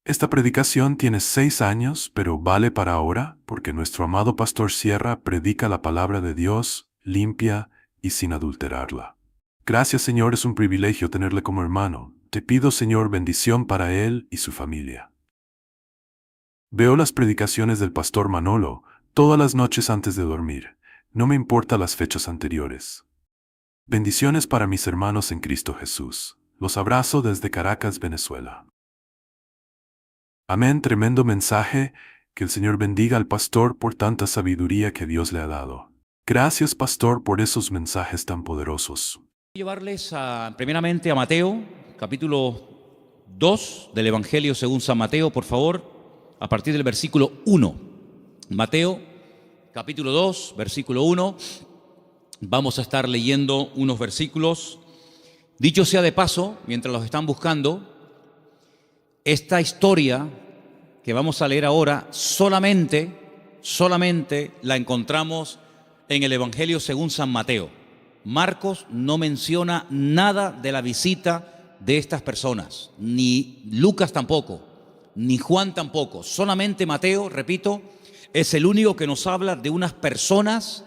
Esta predicación tiene 6 años, pero vale para ahora porque nuestro amado Pastor Sierra predica la palabra de Dios limpia y sin adulterarla. Gracias, Señor, es un privilegio tenerle como hermano. Te pido, Señor, bendición para él y su familia. Veo las predicaciones del Pastor Manolo todas las noches antes de dormir. No me importa las fechas anteriores. Bendiciones para mis hermanos en Cristo Jesús. Los abrazo desde Caracas, Venezuela. Amén, tremendo mensaje. Que el Señor bendiga al pastor por tanta sabiduría que Dios le ha dado. Gracias, pastor, por esos mensajes tan poderosos. Llevarles primeramente a Mateo, capítulo 2 del Evangelio según San Mateo, por favor, a partir del versículo 1. Mateo, capítulo 2, versículo 1. Vamos a estar leyendo unos versículos. Dicho sea de paso, mientras los están buscando, esta historia que vamos a leer ahora solamente la encontramos en el Evangelio según San Mateo. Marcos no menciona nada de la visita de estas personas, ni Lucas tampoco, ni Juan tampoco. Solamente Mateo, repito, es el único que nos habla de unas personas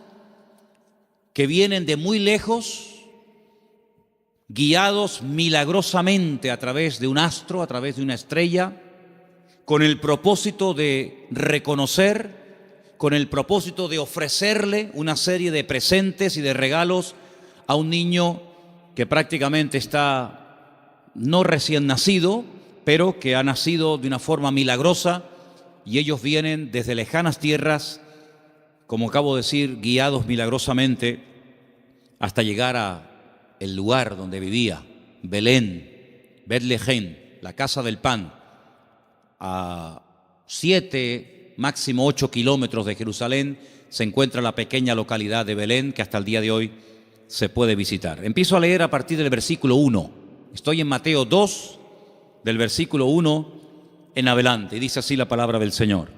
que vienen de muy lejos, guiados milagrosamente a través de un astro, a través de una estrella, con el propósito de reconocer, con el propósito de ofrecerle una serie de presentes y de regalos a un niño que prácticamente está no recién nacido, pero que ha nacido de una forma milagrosa, y ellos vienen desde lejanas tierras, como acabo de decir, guiados milagrosamente hasta llegar a el lugar donde vivía, Belén, Betlehem, la casa del pan, a 7, máximo 8 kilómetros de Jerusalén se encuentra la pequeña localidad de Belén, que hasta el día de hoy se puede visitar. Empiezo a leer a partir del versículo 1. Estoy en Mateo 2, del versículo 1 en adelante, y dice así la palabra del Señor.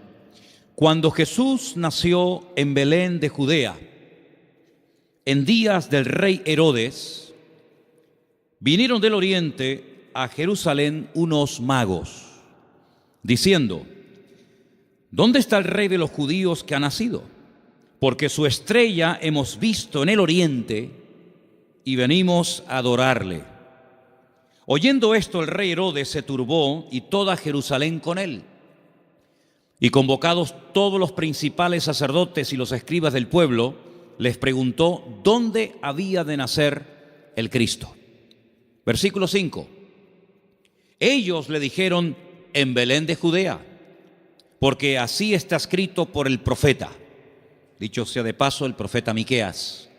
Cuando Jesús nació en Belén de Judea, en días del rey Herodes, vinieron del oriente a Jerusalén unos magos, diciendo: ¿dónde está el rey de los judíos que ha nacido? Porque su estrella hemos visto en el oriente y venimos a adorarle. Oyendo esto, el rey Herodes se turbó y toda Jerusalén con él. Y convocados todos los principales sacerdotes y los escribas del pueblo, les preguntó dónde había de nacer el Cristo. Versículo 5. Ellos le dijeron: en Belén de Judea, porque así está escrito por el profeta. Dicho sea de paso, el profeta Miqueas.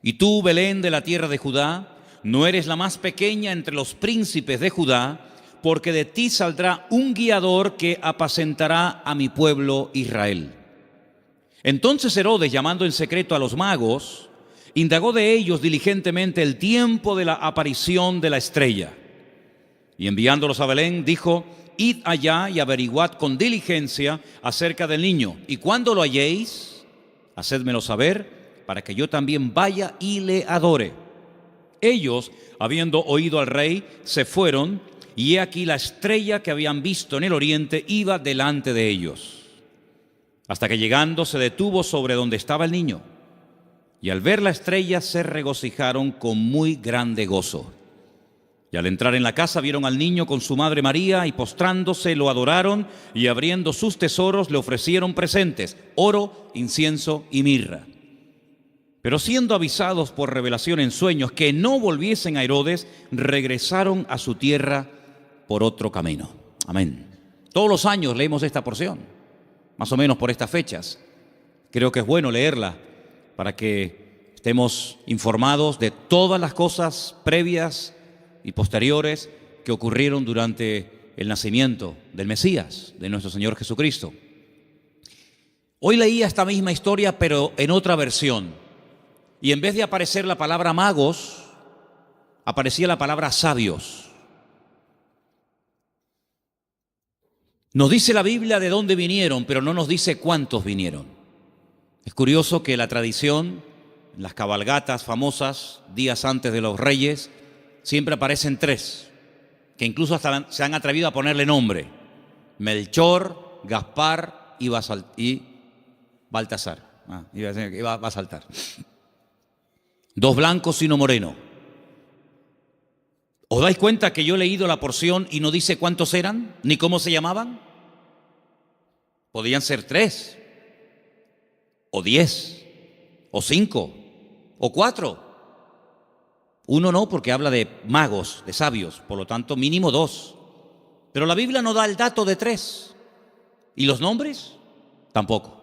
Y tú, Belén de la tierra de Judá, no eres la más pequeña entre los príncipes de Judá, porque de ti saldrá un guiador que apacentará a mi pueblo Israel. Entonces Herodes, llamando en secreto a los magos, indagó de ellos diligentemente el tiempo de la aparición de la estrella. Y enviándolos a Belén, dijo: id allá y averiguad con diligencia acerca del niño, y cuando lo halléis, hacédmelo saber, para que yo también vaya y le adore. Ellos, habiendo oído al rey, se fueron, y he aquí la estrella que habían visto en el oriente iba delante de ellos, hasta que llegando se detuvo sobre donde estaba el niño. Y al ver la estrella se regocijaron con muy grande gozo. Y al entrar en la casa vieron al niño con su madre María, y postrándose lo adoraron, y abriendo sus tesoros le ofrecieron presentes: oro, incienso y mirra. Pero siendo avisados por revelación en sueños que no volviesen a Herodes, regresaron a su tierra por otro camino. Amén. Todos los años leemos esta porción, más o menos por estas fechas. Creo que es bueno leerla para que estemos informados de todas las cosas previas y posteriores que ocurrieron durante el nacimiento del Mesías, de nuestro Señor Jesucristo. Hoy leía esta misma historia, pero en otra versión. Y en vez de aparecer la palabra magos, aparecía la palabra sabios. Nos dice la Biblia de dónde vinieron, pero no nos dice cuántos vinieron. Es curioso que la tradición, en las cabalgatas famosas, días antes de los reyes, siempre aparecen 3, que incluso hasta se han atrevido a ponerle nombre. Melchor, Gaspar y Baltasar. Va a saltar. 2 blancos y 1 moreno. ¿Os dais cuenta que yo he leído la porción y no dice cuántos eran, ni cómo se llamaban? Podían ser 3, o 10, o 5, o 4. 1 no, porque habla de magos, de sabios, por lo tanto mínimo 2. Pero la Biblia no da el dato de 3. ¿Y los nombres? Tampoco.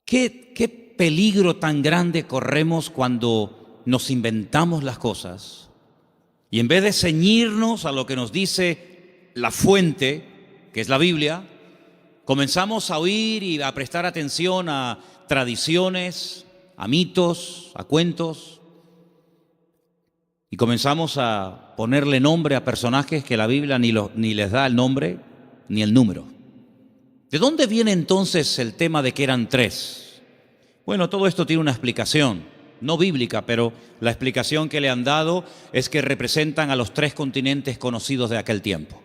¿Qué peligro tan grande corremos cuando nos inventamos las cosas y en vez de ceñirnos a lo que nos dice la fuente, que es la Biblia, comenzamos a oír y a prestar atención a tradiciones, a mitos, a cuentos, y comenzamos a ponerle nombre a personajes que la Biblia ni les da el nombre ni el número? ¿De dónde viene entonces el tema de que eran 3? Bueno, todo esto tiene una explicación, no bíblica, pero la explicación que le han dado es que representan a los 3 continentes conocidos de aquel tiempo: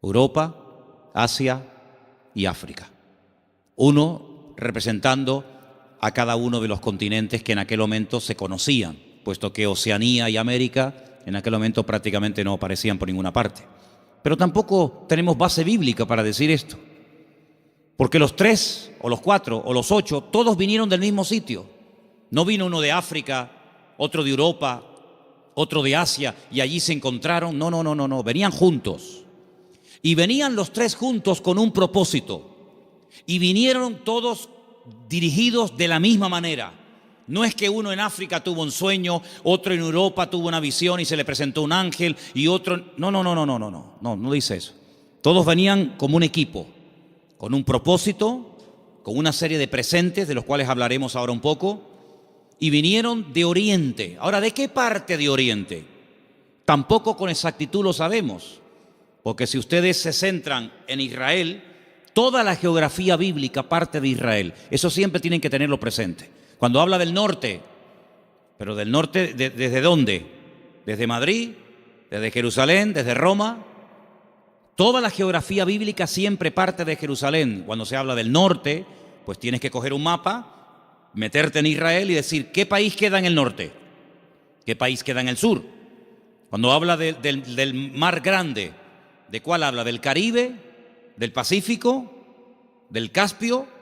Europa, Asia y África. Uno representando a cada uno de los continentes que en aquel momento se conocían, puesto que Oceanía y América en aquel momento prácticamente no aparecían por ninguna parte. Pero tampoco tenemos base bíblica para decir esto, porque los 3, o los 4, o los 8, todos vinieron del mismo sitio. No vino uno de África, otro de Europa, otro de Asia, y allí se encontraron. No, venían juntos. Y venían los 3 juntos con un propósito. Y vinieron todos dirigidos de la misma manera. No es que uno en África tuvo un sueño, otro en Europa tuvo una visión y se le presentó un ángel, y otro... No dice eso. Todos venían como un equipo, con un propósito, con una serie de presentes, de los cuales hablaremos ahora un poco, y vinieron de Oriente. Ahora, ¿de qué parte de Oriente? Tampoco con exactitud lo sabemos, porque si ustedes se centran en Israel, toda la geografía bíblica parte de Israel. Eso siempre tienen que tenerlo presente. Cuando habla del norte, pero del norte, ¿desde dónde? Desde Madrid, desde Jerusalén, desde Roma. Toda la geografía bíblica siempre parte de Jerusalén. Cuando se habla del norte, pues tienes que coger un mapa, meterte en Israel y decir, ¿qué país queda en el norte? ¿Qué país queda en el sur? Cuando habla del mar grande, ¿de cuál habla? ¿Del Caribe? ¿Del Pacífico? ¿Del Caspio?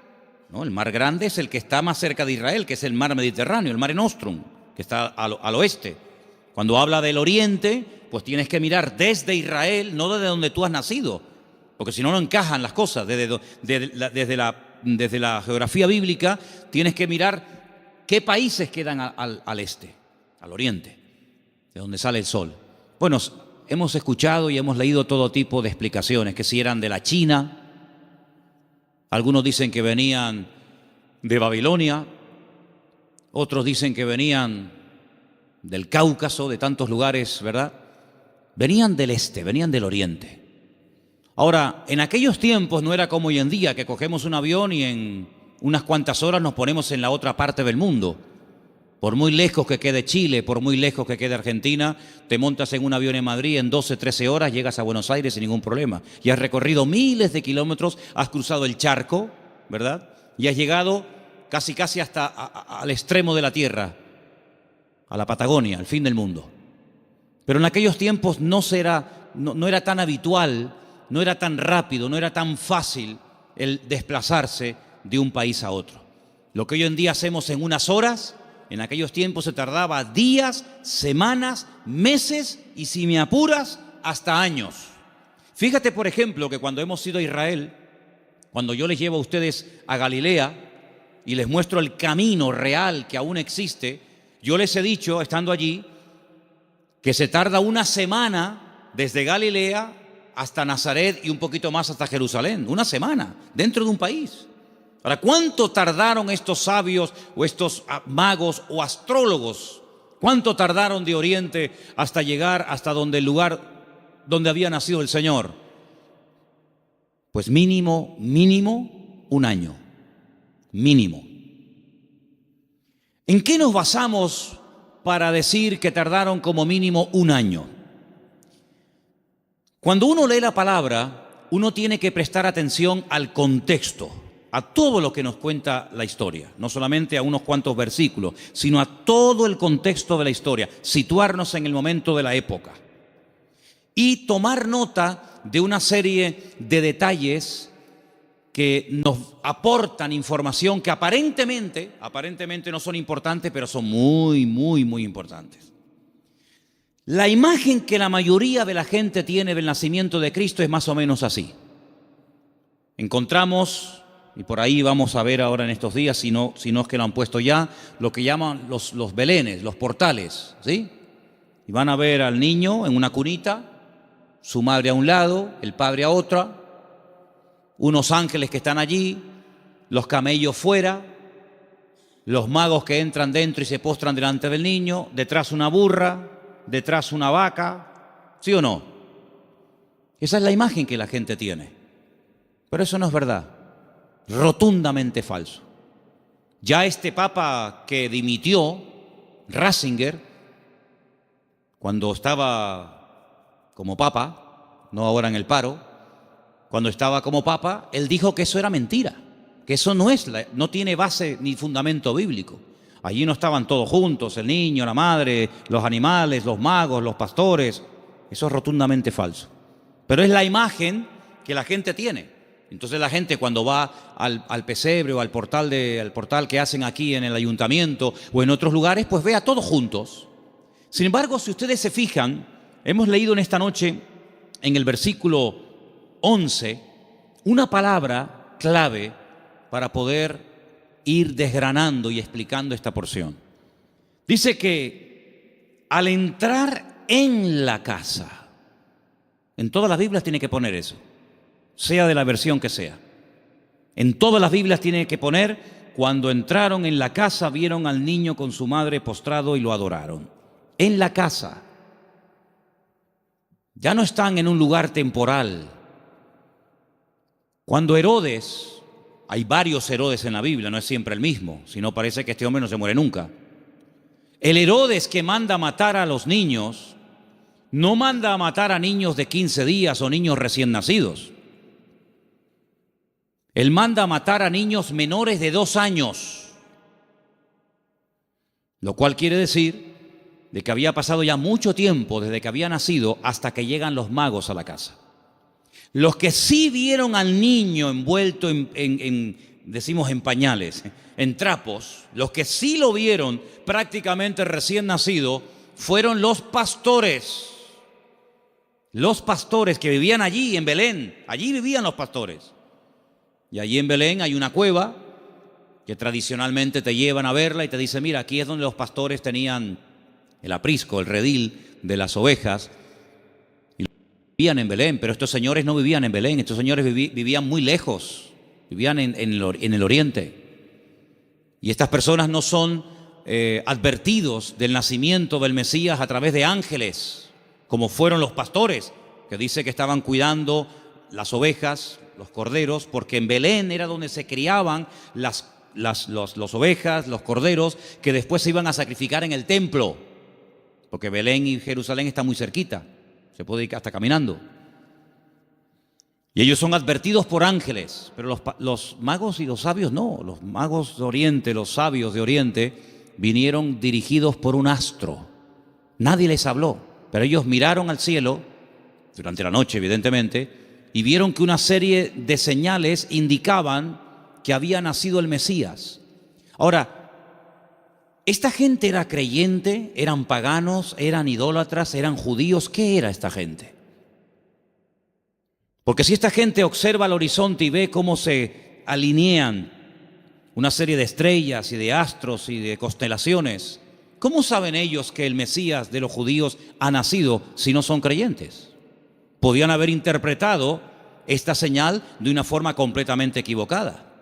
No, el mar grande es el que está más cerca de Israel, que es el mar Mediterráneo, el Mare Nostrum, que está al oeste. Cuando habla del oriente, pues tienes que mirar desde Israel, no desde donde tú has nacido, porque si no, no encajan las cosas. Desde la geografía bíblica tienes que mirar qué países quedan al este, al oriente, de donde sale el sol. Bueno, hemos escuchado y hemos leído todo tipo de explicaciones, que si eran de la China, algunos dicen que venían de Babilonia, otros dicen que venían del Cáucaso, de tantos lugares, ¿verdad? Venían del este, venían del oriente. Ahora, en aquellos tiempos no era como hoy en día, que cogemos un avión y en unas cuantas horas nos ponemos en la otra parte del mundo. Por muy lejos que quede Chile, por muy lejos que quede Argentina, te montas en un avión en Madrid, en 12, 13 horas llegas a Buenos Aires sin ningún problema. Y has recorrido miles de kilómetros, has cruzado el charco, ¿verdad? Y has llegado casi hasta al extremo de la tierra, a la Patagonia, al fin del mundo. Pero en aquellos tiempos no era tan habitual, no era tan rápido, no era tan fácil el desplazarse de un país a otro. Lo que hoy en día hacemos en unas horas, en aquellos tiempos se tardaba días, semanas, meses y, si me apuras, hasta años. Fíjate, por ejemplo, que cuando hemos ido a Israel, cuando yo les llevo a ustedes a Galilea y les muestro el camino real que aún existe, yo les he dicho, estando allí, que se tarda una semana desde Galilea hasta Nazaret y un poquito más hasta Jerusalén. Una semana, dentro de un país. Ahora, ¿cuánto tardaron estos sabios o estos magos o astrólogos? ¿Cuánto tardaron de Oriente hasta llegar hasta el lugar donde había nacido el Señor? Pues mínimo un año. Mínimo. ¿En qué nos basamos para decir que tardaron como mínimo un año? Cuando uno lee la palabra, uno tiene que prestar atención al contexto, a todo lo que nos cuenta la historia, no solamente a unos cuantos versículos, sino a todo el contexto de la historia, situarnos en el momento de la época y tomar nota de una serie de detalles que nos aportan información que aparentemente no son importantes, pero son muy, muy, muy importantes. La imagen que la mayoría de la gente tiene del nacimiento de Cristo es más o menos así. Encontramos, y por ahí vamos a ver ahora en estos días, si no es que lo han puesto ya, lo que llaman los belenes, los portales, ¿sí? Y van a ver al niño en una cunita, su madre a un lado, el padre a otra, unos ángeles que están allí, los camellos fuera, los magos que entran dentro y se postran delante del niño, detrás una burra, detrás una vaca, ¿sí o no? Esa es la imagen que la gente tiene. Pero eso no es verdad, rotundamente falso. Ya este papa que dimitió, Ratzinger, cuando estaba como papa, no ahora en el paro, cuando estaba como papa, él dijo que eso era mentira, que eso no tiene base ni fundamento bíblico. Allí no estaban todos juntos, el niño, la madre, los animales, los magos, los pastores. Eso es rotundamente falso. Pero es la imagen que la gente tiene. Entonces la gente cuando va al pesebre o al portal que hacen aquí en el ayuntamiento o en otros lugares, pues ve a todos juntos. Sin embargo, si ustedes se fijan, hemos leído en esta noche en el versículo 11, una palabra clave para poder ir desgranando y explicando esta porción. Dice que al entrar en la casa, en todas las Biblias tiene que poner eso, sea de la versión que sea. En todas las Biblias tiene que poner, cuando entraron en la casa, vieron al niño con su madre postrado y lo adoraron. En la casa. Ya no están en un lugar temporal. Cuando Herodes, hay varios Herodes en la Biblia, no es siempre el mismo, si no parece que este hombre no se muere nunca. El Herodes que manda a matar a los niños, no manda a matar a niños de 15 días o niños recién nacidos. Él manda a matar a niños menores de 2 años, lo cual quiere decir de que había pasado ya mucho tiempo desde que había nacido hasta que llegan los magos a la casa. Los que sí vieron al niño envuelto decimos en pañales, en trapos, los que sí lo vieron prácticamente recién nacido, fueron los pastores. Los pastores que vivían allí en Belén, allí vivían los pastores. Y allí en Belén hay una cueva que tradicionalmente te llevan a verla y te dicen, mira, aquí es donde los pastores tenían el aprisco, el redil de las ovejas. Vivían en Belén, pero estos señores no vivían en Belén, estos señores vivían muy lejos, vivían en el oriente. Y estas personas no son advertidos del nacimiento del Mesías a través de ángeles, como fueron los pastores, que dice que estaban cuidando las ovejas, los corderos, porque en Belén era donde se criaban las ovejas, los corderos, que después se iban a sacrificar en el templo, porque Belén y Jerusalén están muy cerquita. Se puede ir hasta caminando. Y ellos son advertidos por ángeles, pero los magos y los sabios no. Los magos de Oriente, los sabios de Oriente, vinieron dirigidos por un astro. Nadie les habló, pero ellos miraron al cielo, durante la noche evidentemente, y vieron que una serie de señales indicaban que había nacido el Mesías. Ahora, ¿esta gente era creyente? ¿Eran paganos? ¿Eran idólatras? ¿Eran judíos? ¿Qué era esta gente? Porque si esta gente observa el horizonte y ve cómo se alinean una serie de estrellas y de astros y de constelaciones, ¿cómo saben ellos que el Mesías de los judíos ha nacido si no son creyentes? Podían haber interpretado esta señal de una forma completamente equivocada.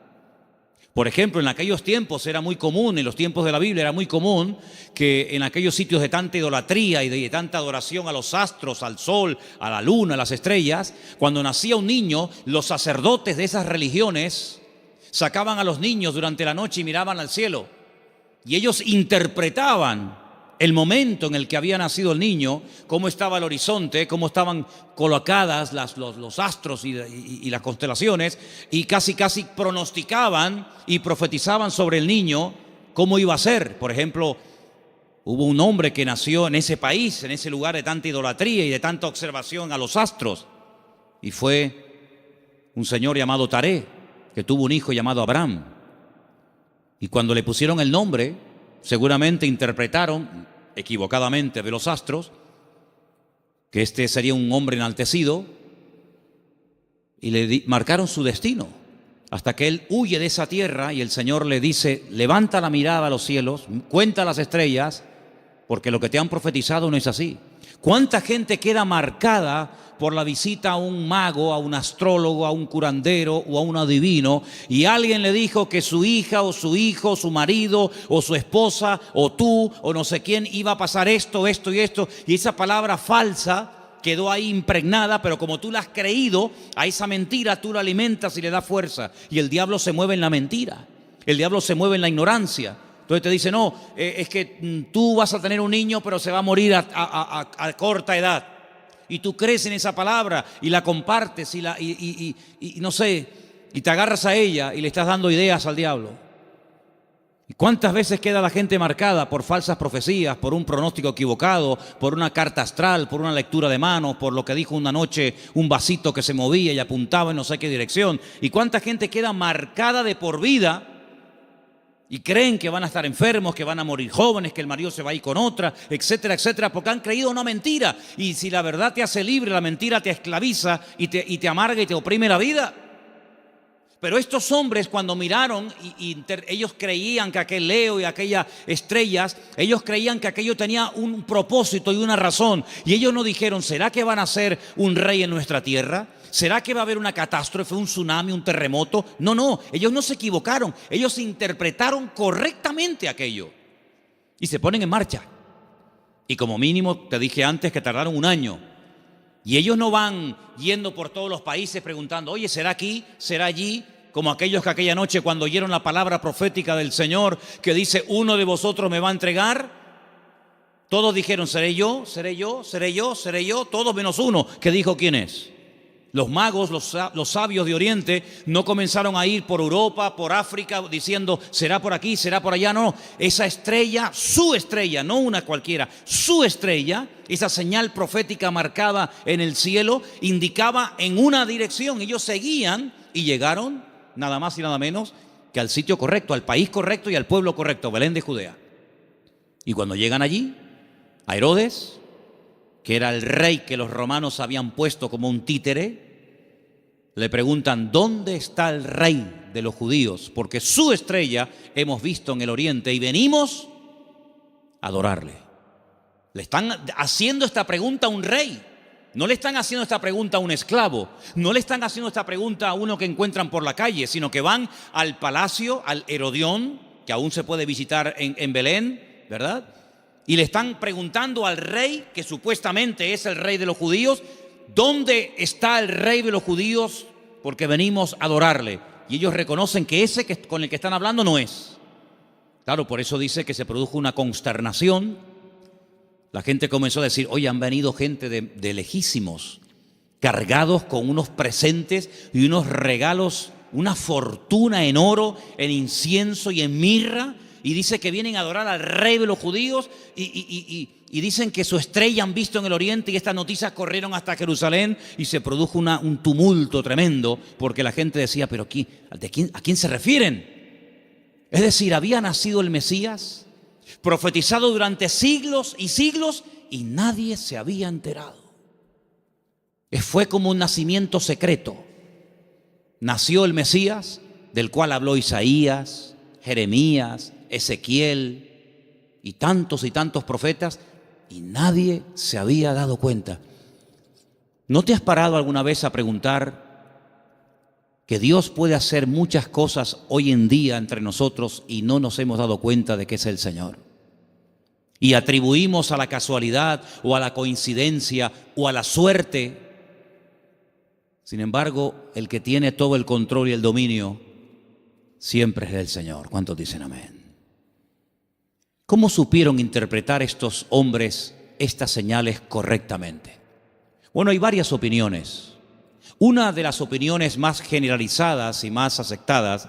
Por ejemplo, en aquellos tiempos era muy común, en los tiempos de la Biblia era muy común que en aquellos sitios de tanta idolatría y de tanta adoración a los astros, al sol, a la luna, a las estrellas, cuando nacía un niño, los sacerdotes de esas religiones sacaban a los niños durante la noche y miraban al cielo. Y ellos interpretaban el momento en el que había nacido el niño, cómo estaba el horizonte, cómo estaban colocadas los astros y las constelaciones, y casi pronosticaban y profetizaban sobre el niño cómo iba a ser. Por ejemplo, hubo un hombre que nació en ese país, en ese lugar de tanta idolatría y de tanta observación a los astros, y fue un señor llamado Taré, que tuvo un hijo llamado Abraham. Y cuando le pusieron el nombre, seguramente interpretaron equivocadamente de los astros que este sería un hombre enaltecido, y le marcaron su destino, hasta que él huye de esa tierra y el Señor le dice: levanta la mirada a los cielos, cuenta las estrellas, porque lo que te han profetizado no es así. ¿Cuánta gente queda marcada por la visita a un mago, a un astrólogo, a un curandero o a un adivino, y alguien le dijo que su hija o su hijo, su marido o su esposa o tú o no sé quién iba a pasar esto, esto y esto, y esa palabra falsa quedó ahí impregnada, pero como tú la has creído, a esa mentira tú la alimentas y le das fuerza, y el diablo se mueve en la mentira, el diablo se mueve en la ignorancia. Entonces te dice: no, es que tú vas a tener un niño, pero se va a morir a corta edad. Y tú crees en esa palabra y la compartes y no sé, y te agarras a ella y le estás dando ideas al diablo. ¿Y cuántas veces queda la gente marcada por falsas profecías, por un pronóstico equivocado, por una carta astral, por una lectura de manos, por lo que dijo una noche un vasito que se movía y apuntaba en no sé qué dirección? ¿Y cuánta gente queda marcada de por vida y creen que van a estar enfermos, que van a morir jóvenes, que el marido se va a ir con otra, etcétera, etcétera, porque han creído una mentira? Y si la verdad te hace libre, la mentira te esclaviza y te amarga y te oprime la vida. Pero estos hombres, cuando miraron ellos creían que aquel Leo y aquellas estrellas, ellos creían que aquello tenía un propósito y una razón, y ellos no dijeron: ¿será que van a ser un rey en nuestra tierra? ¿Será que va a haber una catástrofe, un tsunami, un terremoto? No, ellos no se equivocaron, ellos interpretaron correctamente aquello y se ponen en marcha. Y como mínimo, te dije antes que tardaron un año. Y ellos no van yendo por todos los países preguntando: oye, ¿será aquí? ¿Será allí? Como aquellos que aquella noche, cuando oyeron la palabra profética del Señor que dice: uno de vosotros me va a entregar, todos dijeron: seré yo, seré yo, seré yo, seré yo, todos menos uno, que dijo: ¿quién es? Los magos, los sabios de Oriente no comenzaron a ir por Europa, por África, diciendo: será por aquí, será por allá. No, esa estrella, su estrella, no una cualquiera, su estrella, esa señal profética marcada en el cielo, indicaba en una dirección. Ellos seguían y llegaron nada más y nada menos que al sitio correcto, al país correcto y al pueblo correcto, Belén de Judea. Y cuando llegan allí, a Herodes, que era el rey que los romanos habían puesto como un títere, le preguntan: ¿dónde está el rey de los judíos? Porque su estrella hemos visto en el oriente y venimos a adorarle. Le están haciendo esta pregunta a un rey. No le están haciendo esta pregunta a un esclavo. No le están haciendo esta pregunta a uno que encuentran por la calle, sino que van al palacio, al Herodión, que aún se puede visitar en Belén, ¿verdad? Y le están preguntando al rey, que supuestamente es el rey de los judíos: ¿dónde está el rey de los judíos? Porque venimos a adorarle. Y ellos reconocen que ese con el que están hablando no es. Claro, por eso dice que se produjo una consternación. La gente comenzó a decir: oye, han venido gente de lejísimos, cargados con unos presentes y unos regalos, una fortuna en oro, en incienso y en mirra, y dice que vienen a adorar al rey de los judíos, y dicen que su estrella han visto en el oriente, y estas noticias corrieron hasta Jerusalén y se produjo un tumulto tremendo, porque la gente decía: ¿pero a quién se refieren? Es decir, había nacido el Mesías, profetizado durante siglos y siglos, y nadie se había enterado. Fue como un nacimiento secreto. Nació el Mesías, del cual habló Isaías, Jeremías, Ezequiel y tantos profetas, y nadie se había dado cuenta. ¿No te has parado alguna vez a preguntar que Dios puede hacer muchas cosas hoy en día entre nosotros y no nos hemos dado cuenta de que es el Señor? Y atribuimos a la casualidad o a la coincidencia o a la suerte. Sin embargo, el que tiene todo el control y el dominio siempre es el Señor. ¿Cuántos dicen amén? ¿Cómo supieron interpretar estos hombres estas señales correctamente? Bueno, hay varias opiniones. Una de las opiniones más generalizadas y más aceptadas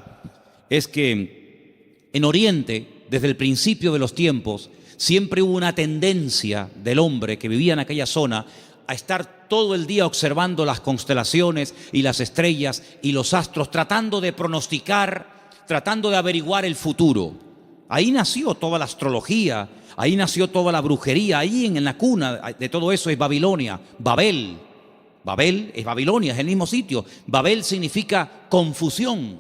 es que en Oriente, desde el principio de los tiempos, siempre hubo una tendencia del hombre que vivía en aquella zona a estar todo el día observando las constelaciones y las estrellas y los astros, tratando de pronosticar, tratando de averiguar el futuro. Ahí nació toda la astrología, ahí nació toda la brujería, ahí en la cuna de todo eso es Babilonia, Babel. Babel es Babilonia, es el mismo sitio. Babel significa confusión,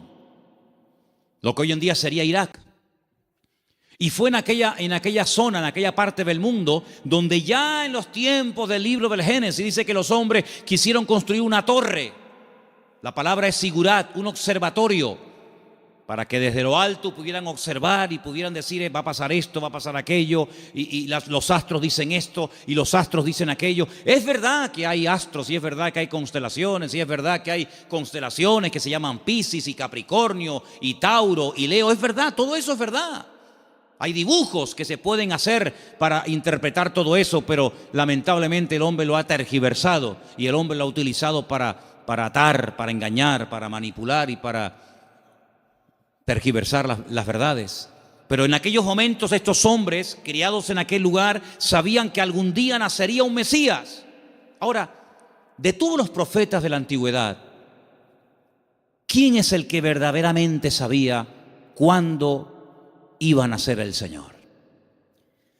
lo que hoy en día sería Irak. Y fue en aquella zona, en aquella parte del mundo, donde ya en los tiempos del libro del Génesis dice que los hombres quisieron construir una torre. La palabra es sigurat, un observatorio, para que desde lo alto pudieran observar y pudieran decir, va a pasar esto, va a pasar aquello, y los astros dicen esto, y los astros dicen aquello. Es verdad que hay astros, y es verdad que hay constelaciones, y es verdad que hay constelaciones que se llaman Piscis y Capricornio, y Tauro y Leo. Es verdad, todo eso es verdad. Hay dibujos que se pueden hacer para interpretar todo eso, pero lamentablemente el hombre lo ha tergiversado y el hombre lo ha utilizado para atar, para engañar, para manipular y para tergiversar las verdades. Pero en aquellos momentos estos hombres, criados en aquel lugar, sabían que algún día nacería un Mesías. Ahora, de todos los profetas de la antigüedad, ¿quién es el que verdaderamente sabía cuándo iba a nacer el Señor?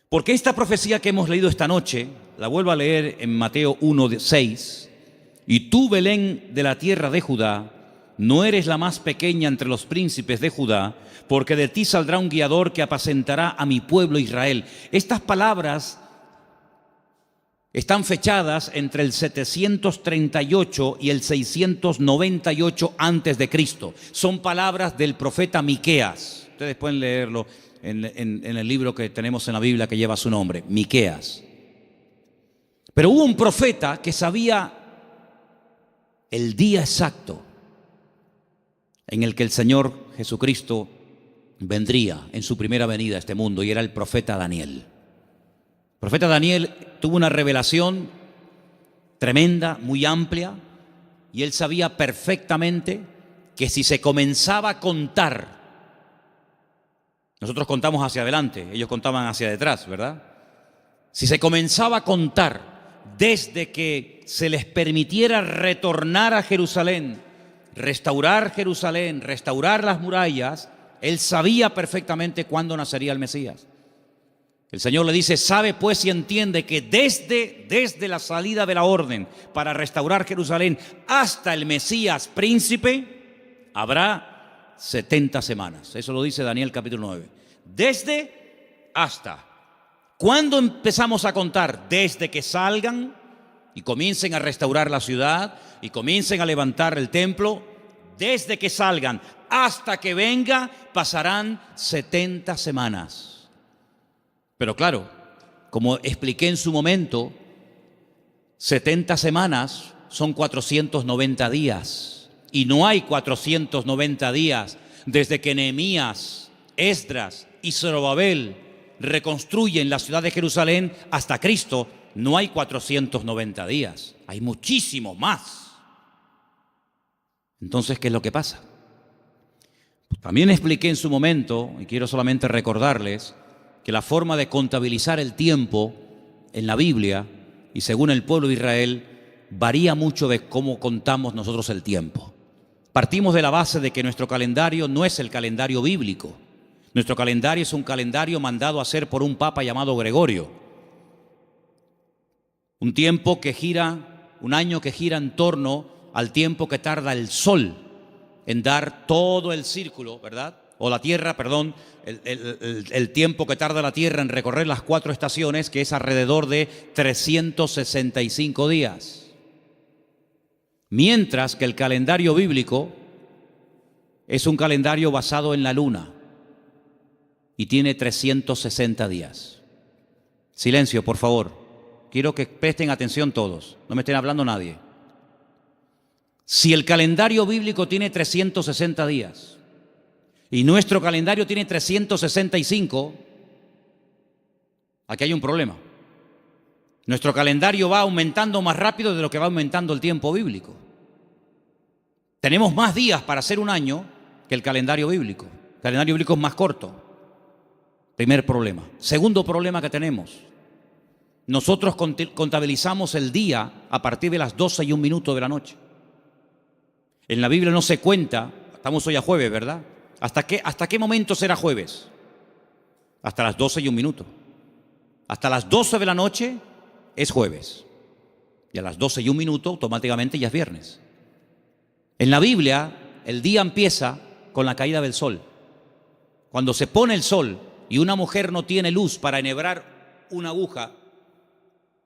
Porque esta profecía que hemos leído esta noche, la vuelvo a leer en Mateo 1:6, y tú, Belén de la tierra de Judá, no eres la más pequeña entre los príncipes de Judá, porque de ti saldrá un guiador que apacentará a mi pueblo Israel. Estas palabras están fechadas entre el 738 y el 698 antes de Cristo. Son palabras del profeta Miqueas. Ustedes pueden leerlo en el libro que tenemos en la Biblia que lleva su nombre, Miqueas. Pero hubo un profeta que sabía el día exacto en el que el Señor Jesucristo vendría en su primera venida a este mundo, y era el profeta Daniel. El profeta Daniel tuvo una revelación tremenda, muy amplia, y él sabía perfectamente que si se comenzaba a contar, nosotros contamos hacia adelante, ellos contaban hacia detrás, ¿verdad? Si se comenzaba a contar desde que se les permitiera retornar a Jerusalén, restaurar las murallas, él sabía perfectamente cuándo nacería el Mesías. El Señor le dice, sabe pues y entiende que desde la salida de la orden para restaurar Jerusalén hasta el Mesías príncipe, habrá 70 semanas. Eso lo dice Daniel capítulo 9. Desde hasta. ¿Cuándo empezamos a contar? Desde que salgan y comiencen a restaurar la ciudad y comiencen a levantar el templo. Desde que salgan hasta que venga pasarán 70 semanas. Pero claro, como expliqué en su momento, 70 semanas son 490 días. Y no hay 490 días desde que Nehemías, Esdras y Zorobabel reconstruyen la ciudad de Jerusalén hasta Cristo. No hay 490 días, hay muchísimo más. Entonces, ¿qué es lo que pasa? También expliqué en su momento, y quiero solamente recordarles, que la forma de contabilizar el tiempo en la Biblia y según el pueblo de Israel varía mucho de cómo contamos nosotros el tiempo. Partimos de la base de que nuestro calendario no es el calendario bíblico. Nuestro calendario es un calendario mandado a hacer por un papa llamado Gregorio. Un tiempo que gira, un año que gira en torno al tiempo que tarda el sol en dar todo el círculo, ¿verdad? O la tierra, perdón, el tiempo que tarda la tierra en recorrer las 4 estaciones, que es alrededor de 365 días. Mientras que el calendario bíblico es un calendario basado en la luna y tiene 360 días. Silencio, por favor. Quiero que presten atención todos, no me estén hablando nadie. Si el calendario bíblico tiene 360 días y nuestro calendario tiene 365, Aquí hay un problema. Nuestro calendario va aumentando más rápido de lo que va aumentando el tiempo bíblico. Tenemos más días para hacer un año que el calendario bíblico. El calendario bíblico es más corto. Primer problema. Segundo problema que tenemos. Nosotros contabilizamos el día a partir de las 12:01 de la noche. En la Biblia no se cuenta, estamos hoy a jueves, ¿verdad? ¿Hasta qué momento será jueves? Hasta las 12:01. Hasta las 12 de la noche es jueves. Y a las 12:01 automáticamente ya es viernes. En la Biblia, el día empieza con la caída del sol. Cuando se pone el sol y una mujer no tiene luz para enhebrar una aguja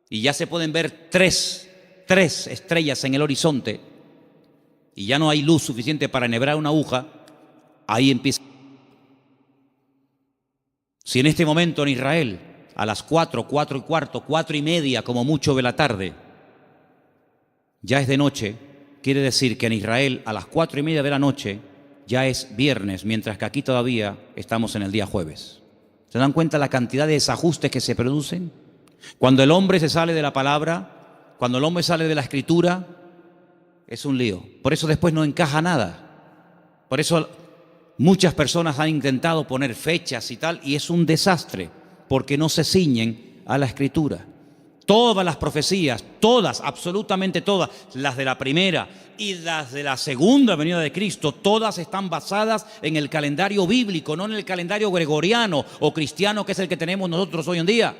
y ya se pueden ver tres estrellas en el horizonte y ya no hay luz suficiente para enhebrar una aguja, ahí empieza. Si en este momento en Israel, a las 4, 4:15, 4:30 como mucho de la tarde, ya es de noche, quiere decir que en Israel a las 4:30 de la noche ya es viernes, mientras que aquí todavía estamos en el día jueves. ¿Se dan cuenta la cantidad de desajustes que se producen? Cuando el hombre se sale de la palabra, cuando el hombre sale de la escritura, es un lío. Por eso después no encaja nada. Por eso muchas personas han intentado poner fechas y tal, y es un desastre, porque no se ciñen a la escritura. Todas las profecías, todas, absolutamente todas, las de la primera y las de la segunda venida de Cristo, todas están basadas en el calendario bíblico, no en el calendario gregoriano o cristiano, que es el que tenemos nosotros hoy en día.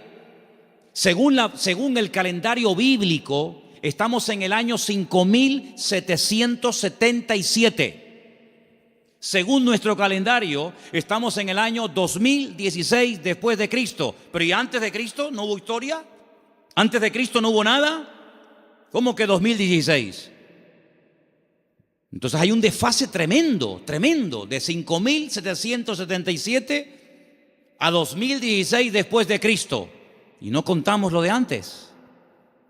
Según el calendario bíblico, estamos en el año 5777. Según nuestro calendario, estamos en el año 2016 después de Cristo. Pero ¿y antes de Cristo no hubo historia? ¿Antes de Cristo no hubo nada? ¿Cómo que 2016? Entonces hay un desfase tremendo, de 5777 a 2016 después de Cristo. Y no contamos lo de antes.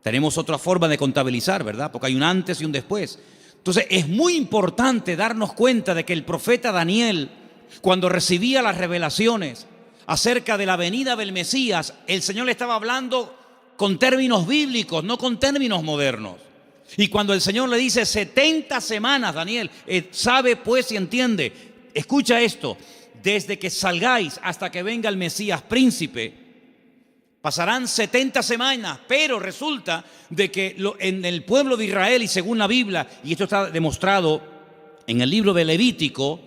Tenemos otra forma de contabilizar, ¿verdad? Porque hay un antes y un después. Entonces es muy importante darnos cuenta de que el profeta Daniel, cuando recibía las revelaciones acerca de la venida del Mesías, el Señor le estaba hablando con términos bíblicos, no con términos modernos. Y cuando el Señor le dice 70 semanas, Daniel, sabe pues y entiende, escucha esto, desde que salgáis hasta que venga el Mesías príncipe, pasarán 70 semanas, pero resulta de que en el pueblo de Israel y según la Biblia, y esto está demostrado en el libro de Levítico,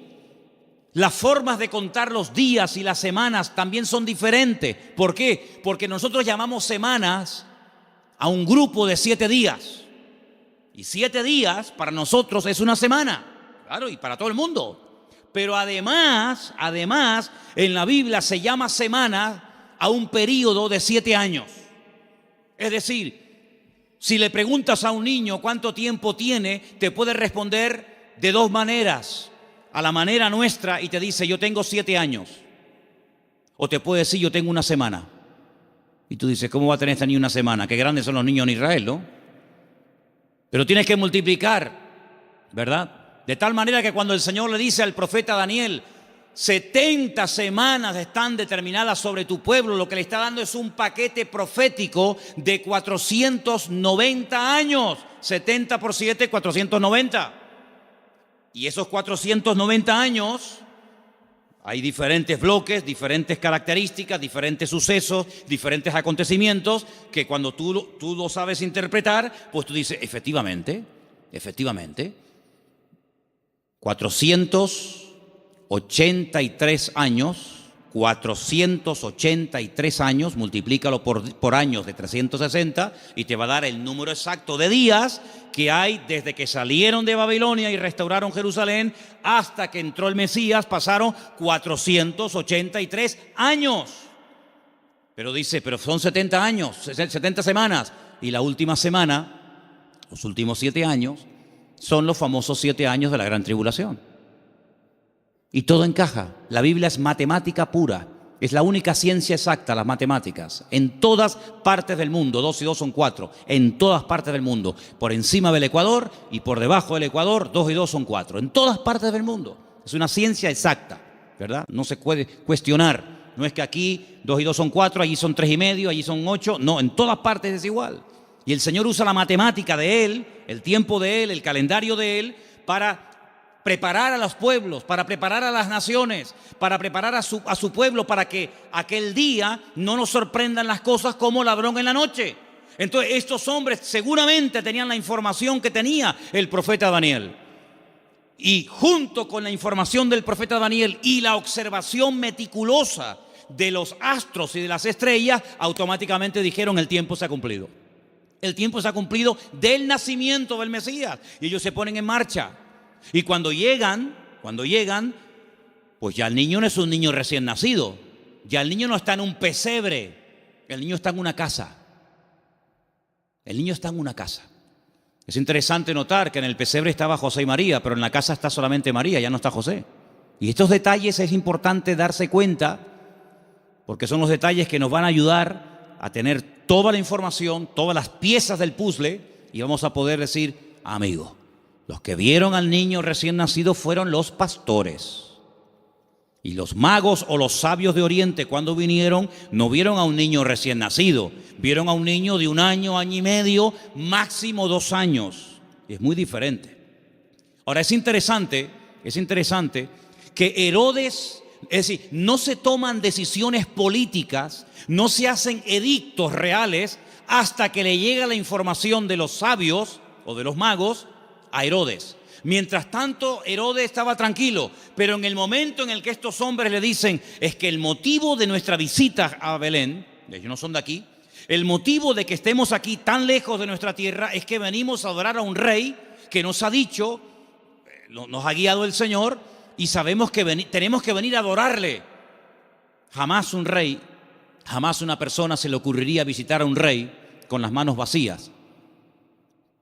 las formas de contar los días y las semanas también son diferentes. ¿Por qué? Porque nosotros llamamos semanas a un grupo de 7 días. Y 7 días para nosotros es una semana. Claro, y para todo el mundo. Pero además, en la Biblia se llama semana a un periodo de 7 años. Es decir, si le preguntas a un niño cuánto tiempo tiene, te puede responder de 2 maneras. A la manera nuestra y te dice, yo tengo 7 años. O te puede decir, yo tengo una semana. Y tú dices, ¿cómo va a tener esta niña una semana? Qué grandes son los niños en Israel, ¿no? Pero tienes que multiplicar, ¿verdad? De tal manera que cuando el Señor le dice al profeta Daniel, 70 semanas están determinadas sobre tu pueblo, lo que le está dando es un paquete profético de 490 años. 70 por 7, 490. Y esos 490 años, hay diferentes bloques, diferentes características, diferentes sucesos, diferentes acontecimientos, que cuando tú lo sabes interpretar, pues tú dices, efectivamente, 483 años, multiplícalo por años de 360 y te va a dar el número exacto de días que hay desde que salieron de Babilonia y restauraron Jerusalén hasta que entró el Mesías. Pasaron 483 años. Pero dice, pero son 70 años, 70 semanas. Y la última semana, los últimos 7 años, son los famosos 7 años de la gran tribulación. Y todo encaja. La Biblia es matemática pura. Es la única ciencia exacta, las matemáticas. En todas partes del mundo, 2 y 2 son 4. En todas partes del mundo. Por encima del Ecuador y por debajo del Ecuador, 2 y 2 son 4. En todas partes del mundo. Es una ciencia exacta, ¿verdad? No se puede cuestionar No es que aquí 2 y 2 son 4, allí son 3 y medio, allí son 8. No, en todas partes es igual. Y el Señor usa la matemática de Él, el tiempo de Él, el calendario de Él, para preparar a los pueblos, para preparar a las naciones, para preparar a su pueblo, para que aquel día no nos sorprendan las cosas como ladrón en la noche. Entonces estos hombres seguramente tenían la información que tenía el profeta Daniel. Y junto con la información del profeta Daniel y la observación meticulosa de los astros y de las estrellas, automáticamente dijeron: el tiempo se ha cumplido. El tiempo se ha cumplido del nacimiento del Mesías. Y ellos se ponen en marcha. Y cuando llegan, pues ya el niño no es un niño recién nacido. Ya el niño no está en un pesebre. El niño está en una casa. El niño está en una casa. Es interesante notar que en el pesebre estaba José y María, pero en la casa está solamente María, ya no está José. Y estos detalles es importante darse cuenta, porque son los detalles que nos van a ayudar a tener toda la información, todas las piezas del puzzle, y vamos a poder decir: amigo, los que vieron al niño recién nacido fueron los pastores. Y los magos o los sabios de Oriente, cuando vinieron, no vieron a un niño recién nacido, vieron a un niño de 1 año, año y medio, máximo 2 años. Y es muy diferente. Ahora es interesante que Herodes, es decir, no se toman decisiones políticas, no se hacen edictos reales hasta que le llega la información de los sabios o de los magos a Herodes. Mientras tanto, Herodes estaba tranquilo, pero en el momento en el que estos hombres le dicen: es que el motivo de nuestra visita a Belén, ellos no son de aquí, el motivo de que estemos aquí tan lejos de nuestra tierra es que venimos a adorar a un rey que nos ha dicho, nos ha guiado el Señor, y sabemos que tenemos que venir a adorarle. Jamás un rey, jamás una persona se le ocurriría visitar a un rey con las manos vacías,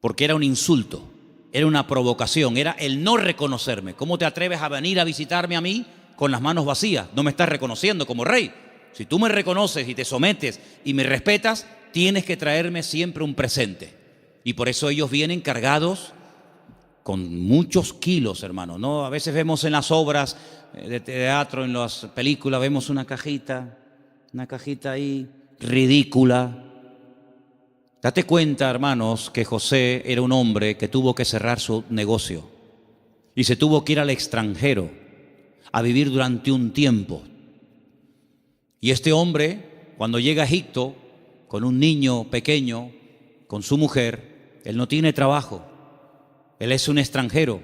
porque era un insulto. Era una provocación, era el no reconocerme. ¿Cómo te atreves a venir a visitarme a mí con las manos vacías? No me estás reconociendo como rey. Si tú me reconoces y te sometes y me respetas, tienes que traerme siempre un presente. Y por eso ellos vienen cargados con muchos kilos, hermano, ¿no? A veces vemos en las obras de teatro, en las películas, vemos una cajita ahí ridícula. Date cuenta, hermanos, que José era un hombre que tuvo que cerrar su negocio y se tuvo que ir al extranjero a vivir durante un tiempo. Y este hombre, cuando llega a Egipto con un niño pequeño, con su mujer, él no tiene trabajo, él es un extranjero.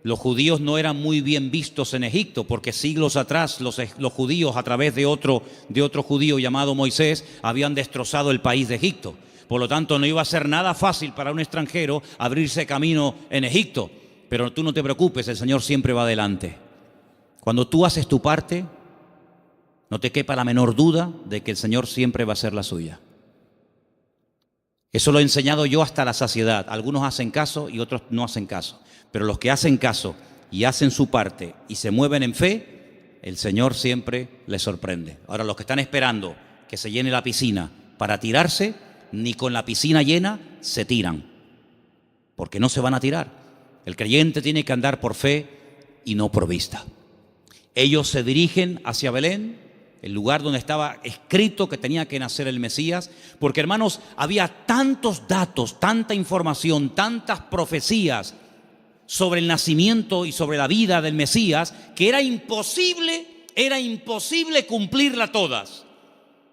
Los judíos no eran muy bien vistos en Egipto, porque siglos atrás los judíos, a través de otro judío llamado Moisés, habían destrozado el país de Egipto. Por lo tanto, no iba a ser nada fácil para un extranjero abrirse camino en Egipto. Pero tú no te preocupes, el Señor siempre va adelante. Cuando tú haces tu parte, no te quepa la menor duda de que el Señor siempre va a hacer la suya. Eso lo he enseñado yo hasta la saciedad. Algunos hacen caso y otros no hacen caso. Pero los que hacen caso y hacen su parte y se mueven en fe, el Señor siempre les sorprende. Ahora, los que están esperando que se llene la piscina para tirarse, ni con la piscina llena se tiran, porque no se van a tirar. El creyente tiene que andar por fe y no por vista. Ellos se dirigen hacia Belén, el lugar donde estaba escrito que tenía que nacer el Mesías, porque, hermanos, había tantos datos, tanta información, tantas profecías sobre el nacimiento y sobre la vida del Mesías, que era imposible cumplirla todas.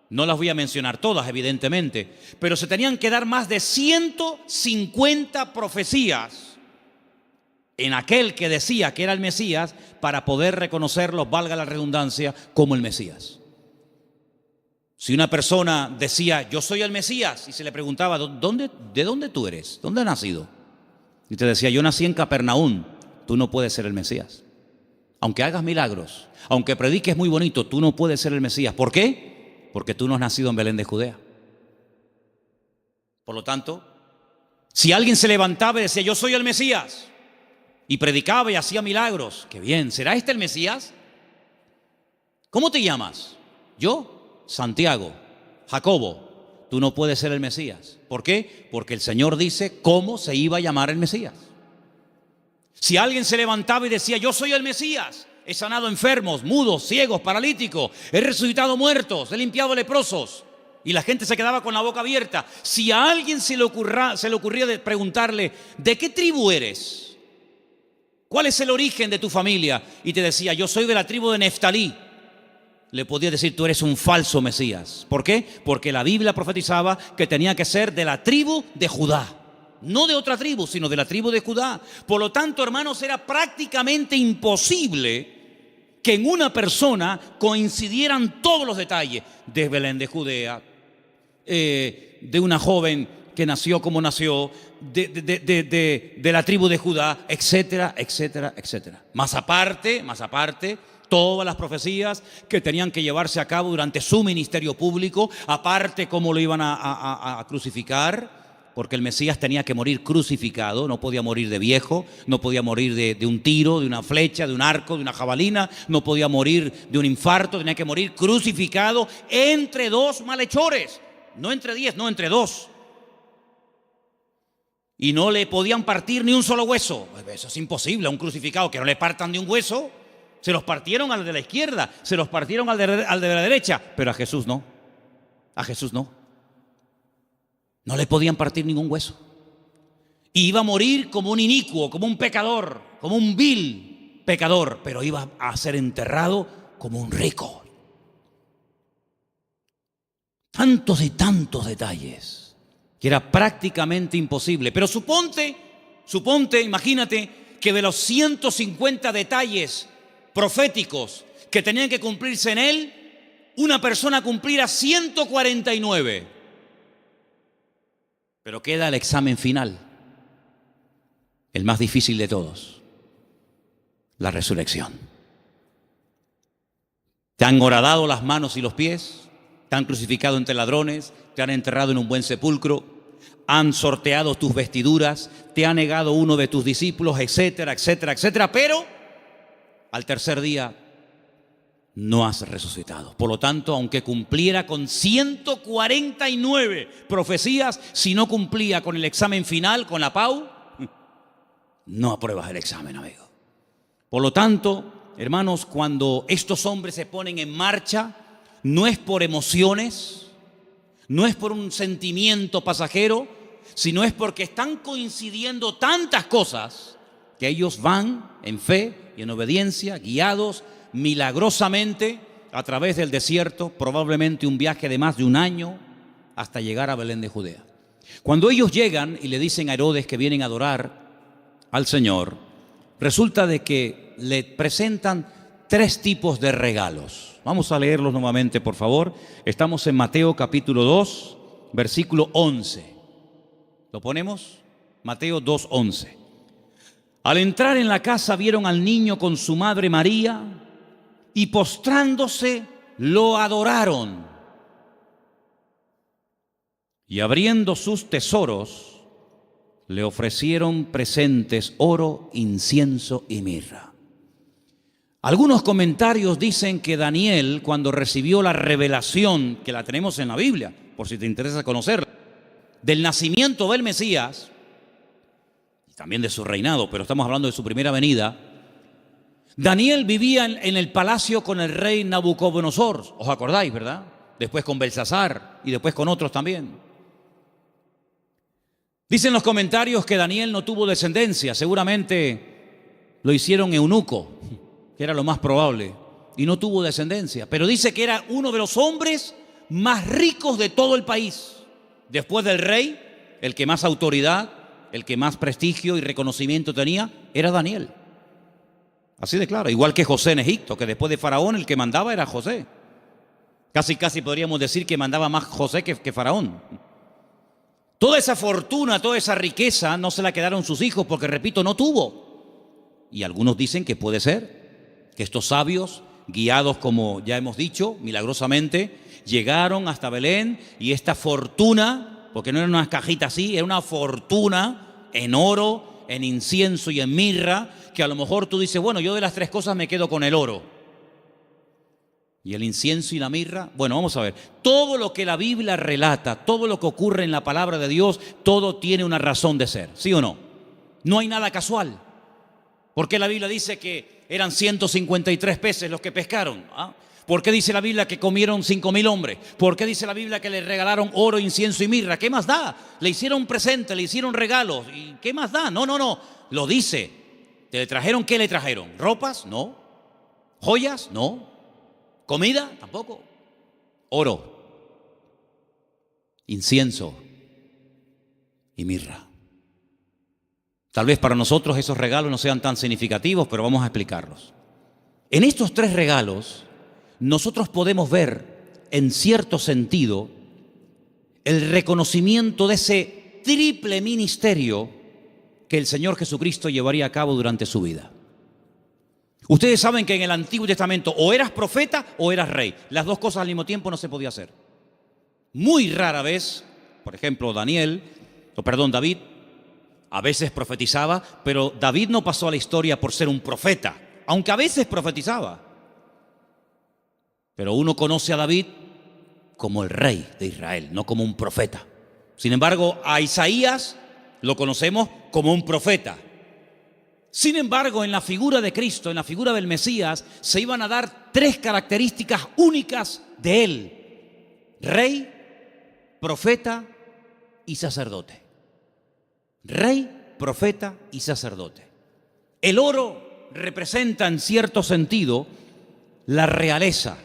No las voy a mencionar todas, evidentemente, pero se tenían que dar más de 150 profecías en aquel que decía que era el Mesías para poder reconocerlo, valga la redundancia, como el Mesías. Si una persona decía: yo soy el Mesías, y se le preguntaba: ¿de dónde tú eres? ¿Dónde has nacido? Y te decía: yo nací en Capernaum. Tú no puedes ser el Mesías. Aunque hagas milagros, aunque prediques muy bonito, tú no puedes ser el Mesías. ¿Por qué? Porque tú no has nacido en Belén de Judea. Por lo tanto, si alguien se levantaba y decía: yo soy el Mesías, y predicaba y hacía milagros, qué bien, ¿será este el Mesías? ¿Cómo te llamas? Yo, Santiago, Jacobo. Tú no puedes ser el Mesías. ¿Por qué? Porque el Señor dice cómo se iba a llamar el Mesías. Si alguien se levantaba y decía: yo soy el Mesías, he sanado enfermos, mudos, ciegos, paralíticos, he resucitado muertos, he limpiado leprosos. Y la gente se quedaba con la boca abierta. Si a alguien se le ocurría de preguntarle, ¿de qué tribu eres? ¿Cuál es el origen de tu familia? Y te decía, yo soy de la tribu de Neftalí. Le podía decir, tú eres un falso Mesías. ¿Por qué? Porque la Biblia profetizaba que tenía que ser de la tribu de Judá. No de otra tribu, sino de la tribu de Judá. Por lo tanto, hermanos, era prácticamente imposible que en una persona coincidieran todos los detalles de Belén de Judea, de una joven que nació como nació, de la tribu de Judá, etcétera, etcétera, etcétera. Más aparte, todas las profecías que tenían que llevarse a cabo durante su ministerio público, aparte cómo lo iban a crucificar, porque el Mesías tenía que morir crucificado, no podía morir de viejo, no podía morir de un tiro, de una flecha, de un arco, de una jabalina, no podía morir de un infarto, tenía que morir crucificado entre dos malhechores, no entre 10, no entre 2. Y no le podían partir ni un solo hueso. Eso es imposible, a un crucificado que no le partan ni un hueso. Se los partieron al de la izquierda, se los partieron al de la derecha, pero a Jesús no. A Jesús no. No le podían partir ningún hueso. Y iba a morir como un inicuo, como un pecador, como un vil pecador, pero iba a ser enterrado como un rico. Tantos y tantos detalles que era prácticamente imposible. Pero suponte, imagínate que de los 150 detalles proféticos que tenían que cumplirse en él, una persona cumpliera 149. Pero queda el examen final, el más difícil de todos, la resurrección. Te han horadado las manos y los pies, te han crucificado entre ladrones, te han enterrado en un buen sepulcro, han sorteado tus vestiduras, te ha negado uno de tus discípulos, etcétera, etcétera, etcétera, pero al tercer día no has resucitado. Por lo tanto, aunque cumpliera con 149 profecías, si no cumplía con el examen final, con la PAU, no apruebas el examen, amigo. Por lo tanto, hermanos, cuando estos hombres se ponen en marcha, no es por emociones, no es por un sentimiento pasajero, sino es porque están coincidiendo tantas cosas que ellos van en fe y en obediencia, guiados milagrosamente a través del desierto, probablemente un viaje de más de un año hasta llegar a Belén de Judea. Cuando ellos llegan y le dicen a Herodes que vienen a adorar al Señor, resulta de que le presentan 3 tipos de regalos. Vamos a leerlos nuevamente, por favor. Estamos en Mateo capítulo 2, versículo 11. ¿Lo ponemos? Mateo 2:11. Al entrar en la casa vieron al niño con su madre María y postrándose lo adoraron. Y abriendo sus tesoros le ofrecieron presentes, oro, incienso y mirra. Algunos comentarios dicen que Daniel, cuando recibió la revelación, que la tenemos en la Biblia, por si te interesa conocerla, del nacimiento del Mesías, y también de su reinado, pero estamos hablando de su primera venida, Daniel vivía en el palacio con el rey Nabucodonosor, ¿os acordáis, verdad? Después con Belsasar y después con otros también. Dicen los comentarios que Daniel no tuvo descendencia, seguramente lo hicieron eunuco, que era lo más probable, y no tuvo descendencia, pero dice que era uno de los hombres más ricos de todo el país. Después del rey, el que más autoridad, el que más prestigio y reconocimiento tenía, era Daniel. Así de claro, igual que José en Egipto, que después de Faraón el que mandaba era José. Casi podríamos decir que mandaba más José que Faraón. Toda esa fortuna, toda esa riqueza no se la quedaron sus hijos porque, repito, no tuvo. Y algunos dicen que puede ser que estos sabios, guiados como ya hemos dicho, milagrosamente, llegaron hasta Belén y esta fortuna, porque no era una cajita así, era una fortuna en oro, en incienso y en mirra, que a lo mejor tú dices, bueno, yo de las 3 cosas me quedo con el oro. Y el incienso y la mirra, bueno, vamos a ver, todo lo que la Biblia relata, todo lo que ocurre en la palabra de Dios, todo tiene una razón de ser, ¿sí o no? No hay nada casual. ¿Por qué la Biblia dice que eran 153 peces los que pescaron? ¿Por qué dice la Biblia que comieron 5,000 hombres? ¿Por qué dice la Biblia que le regalaron oro, incienso y mirra? ¿Qué más da? Le hicieron presente, le hicieron regalos. ¿Y qué más da? No. Lo dice. ¿Te le trajeron qué le trajeron? ¿Ropas? No. ¿Joyas? No. ¿Comida? Tampoco. Oro, incienso y mirra. Tal vez para nosotros esos regalos no sean tan significativos, pero vamos a explicarlos. En estos 3 regalos, nosotros podemos ver, en cierto sentido, el reconocimiento de ese triple ministerio que el Señor Jesucristo llevaría a cabo durante su vida. Ustedes saben que en el Antiguo Testamento o eras profeta o eras rey. Las dos cosas al mismo tiempo no se podía hacer. Muy rara vez, por ejemplo, David, a veces profetizaba, pero David no pasó a la historia por ser un profeta, aunque a veces profetizaba. Pero uno conoce a David como el rey de Israel, no como un profeta. Sin embargo, a Isaías lo conocemos como un profeta. Sin embargo, en la figura de Cristo, en la figura del Mesías, se iban a dar 3 características únicas de él: rey, profeta y sacerdote. Rey, profeta y sacerdote. El oro representa en cierto sentido la realeza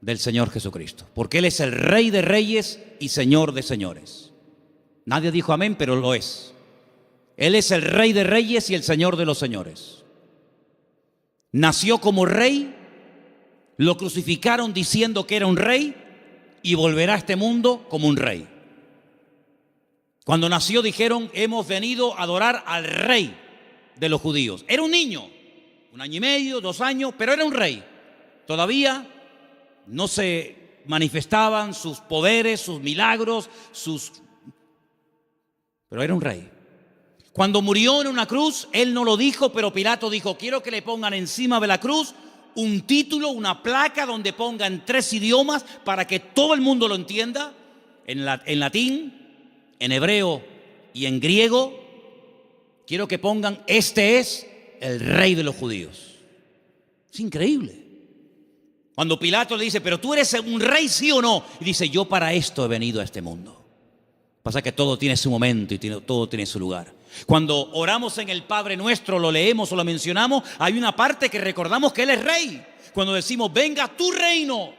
del Señor Jesucristo, porque Él es el Rey de reyes y Señor de señores. Nadie dijo amén, pero lo es. Él es el Rey de reyes y el Señor de los señores. Nació como rey, lo crucificaron diciendo que era un rey y volverá a este mundo como un rey. Cuando nació dijeron: hemos venido a adorar al rey de los judíos. Era un niño, 1 año y medio, 2 años, pero era un rey. Todavía no se manifestaban sus poderes, sus milagros, pero era un rey. Cuando murió en una cruz, él no lo dijo, pero Pilato dijo: quiero que le pongan encima de la cruz un título, una placa donde ponga en 3 idiomas para que todo el mundo lo entienda, en latín, en hebreo y en griego. Quiero que pongan: este es el rey de los judíos. Es increíble. Cuando Pilato le dice: pero tú eres un rey, ¿sí o no? Y dice: yo para esto he venido a este mundo. Pasa que todo tiene su momento y todo tiene su lugar. Cuando oramos en el Padre Nuestro, lo leemos o lo mencionamos, hay una parte que recordamos que Él es rey. Cuando decimos: venga tu reino,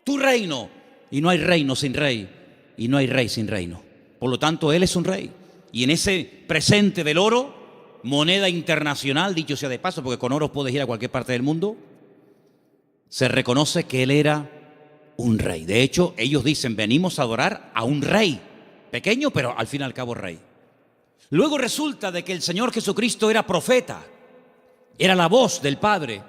tu reino. Y no hay reino sin rey, y no hay rey sin reino. Por lo tanto, Él es un rey. Y en ese presente del oro, moneda internacional, dicho sea de paso, porque con oro puedes ir a cualquier parte del mundo, se reconoce que Él era un rey. De hecho, ellos dicen: venimos a adorar a un rey, pequeño, pero al fin y al cabo rey. Luego resulta de que el Señor Jesucristo era profeta, era la voz del Padre,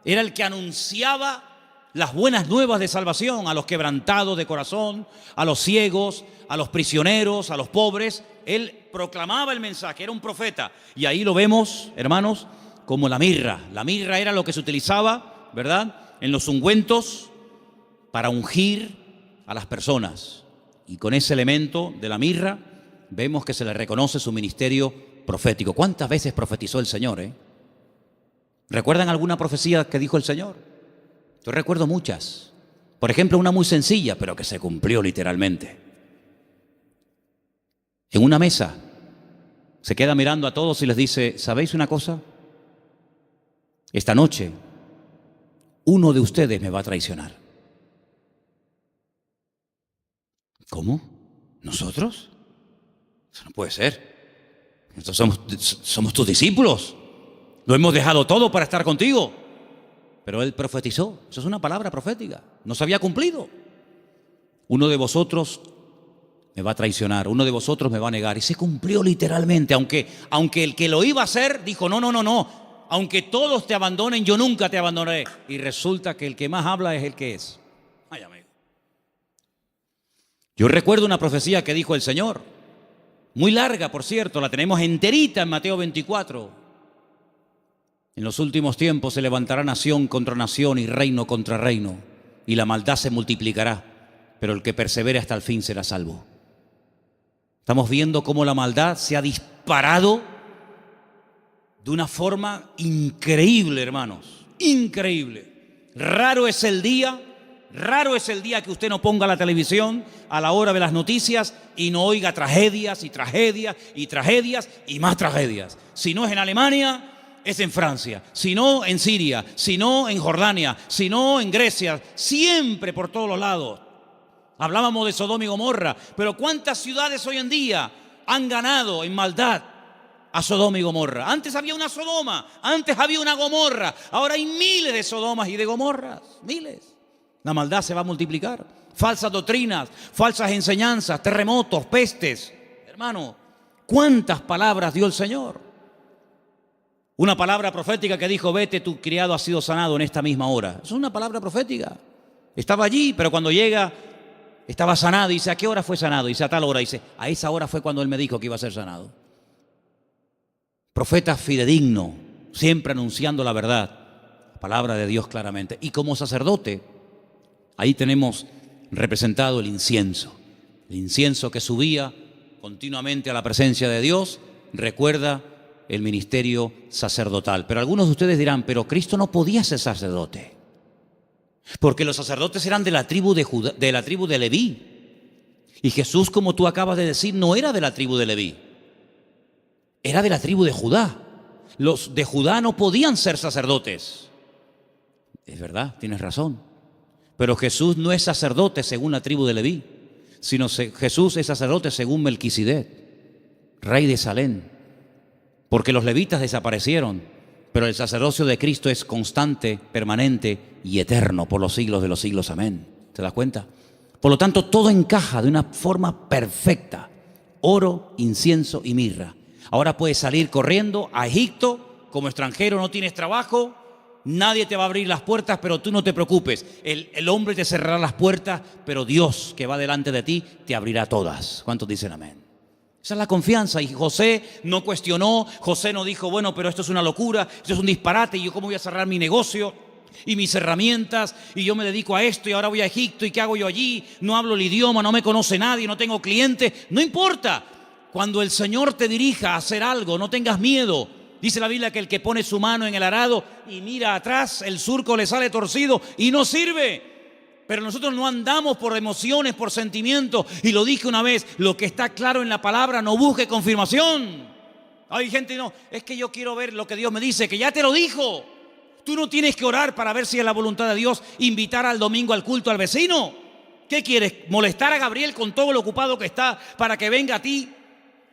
era el que anunciaba las buenas nuevas de salvación a los quebrantados de corazón, a los ciegos, a los prisioneros, a los pobres. Él proclamaba el mensaje, era un profeta. Y ahí lo vemos, hermanos, como la mirra. La mirra era lo que se utilizaba, ¿verdad?, en los ungüentos para ungir a las personas. Y con ese elemento de la mirra vemos que se le reconoce su ministerio profético. ¿Cuántas veces profetizó el Señor? ¿Recuerdan alguna profecía que dijo el Señor? Yo recuerdo muchas. Por ejemplo, una muy sencilla, pero que se cumplió literalmente. En una mesa se queda mirando a todos y les dice: ¿sabéis una cosa? Esta noche uno de ustedes me va a traicionar. ¿Cómo? ¿Nosotros? Eso no puede ser. Nosotros somos tus discípulos. Lo hemos dejado todo para estar contigo. Pero Él profetizó. Eso es una palabra profética. No se había cumplido. Uno de vosotros me va a traicionar. Uno de vosotros me va a negar. Y se cumplió literalmente. Aunque el que lo iba a hacer dijo: no. Aunque todos te abandonen, yo nunca te abandonaré. Y resulta que el que más habla es el que es. Ay, amigo. Yo recuerdo una profecía que dijo el Señor. Muy larga, por cierto. La tenemos enterita en Mateo 24. En los últimos tiempos se levantará nación contra nación y reino contra reino, y la maldad se multiplicará, pero el que persevere hasta el fin será salvo. Estamos viendo cómo la maldad se ha disparado de una forma increíble, hermanos, increíble. Raro es el día que usted no ponga la televisión a la hora de las noticias y no oiga tragedias y tragedias y tragedias y más tragedias. Si no es en Alemania, es en Francia. Si no, en Siria. Si no, en Jordania. Si no, en Grecia. Siempre por todos los lados. Hablábamos de Sodoma y Gomorra, pero ¿cuántas ciudades hoy en día han ganado en maldad a Sodoma y Gomorra? Antes había una Sodoma, antes había una Gomorra, ahora hay miles de Sodomas y de Gomorras, miles. La maldad se va a multiplicar. Falsas doctrinas, falsas enseñanzas, terremotos, pestes. Hermano, ¿cuántas palabras dio el Señor? Una palabra profética que dijo: vete, tu criado ha sido sanado en esta misma hora. Es una palabra profética. Estaba allí, pero cuando llega, estaba sanado. Y dice: ¿a qué hora fue sanado? Y dice: a tal hora. Y dice: a esa hora fue cuando él me dijo que iba a ser sanado. Profeta fidedigno, siempre anunciando la verdad, la palabra de Dios claramente. Y como sacerdote, ahí tenemos representado el incienso que subía continuamente a la presencia de Dios. Recuerda el ministerio sacerdotal. Pero algunos de ustedes dirán: pero Cristo no podía ser sacerdote, porque los sacerdotes eran de la tribu de Judá, de la tribu de Leví. Y Jesús, como tú acabas de decir, no era de la tribu de Leví, era de la tribu de Judá. Los de Judá no podían ser sacerdotes. Es verdad, tienes razón. Pero Jesús no es sacerdote según la tribu de Leví, sino Jesús es sacerdote según Melquisedec, rey de Salem. Porque los levitas desaparecieron, pero el sacerdocio de Cristo es constante, permanente y eterno por los siglos de los siglos. Amén. ¿Te das cuenta? Por lo tanto, todo encaja de una forma perfecta. Oro, incienso y mirra. Ahora puedes salir corriendo a Egipto como extranjero, no tienes trabajo, nadie te va a abrir las puertas, pero tú no te preocupes. El hombre te cerrará las puertas, pero Dios que va delante de ti te abrirá todas. ¿Cuántos dicen amén? Esa es la confianza. Y José no cuestionó, José no dijo: bueno, pero esto es una locura, esto es un disparate, y yo cómo voy a cerrar mi negocio y mis herramientas, y yo me dedico a esto y ahora voy a Egipto, y qué hago yo allí, no hablo el idioma, no me conoce nadie, no tengo clientes. No importa. Cuando el Señor te dirija a hacer algo, no tengas miedo. Dice la Biblia que el que pone su mano en el arado y mira atrás, el surco le sale torcido y no sirve. Pero nosotros no andamos por emociones, por sentimientos. Y lo dije una vez: lo que está claro en la palabra, no busque confirmación. Hay gente: no, es que yo quiero ver lo que Dios me dice, que ya te lo dijo. Tú no tienes que orar para ver si es la voluntad de Dios invitar al domingo al culto al vecino. ¿Qué quieres? ¿Molestar a Gabriel con todo lo ocupado que está para que venga a ti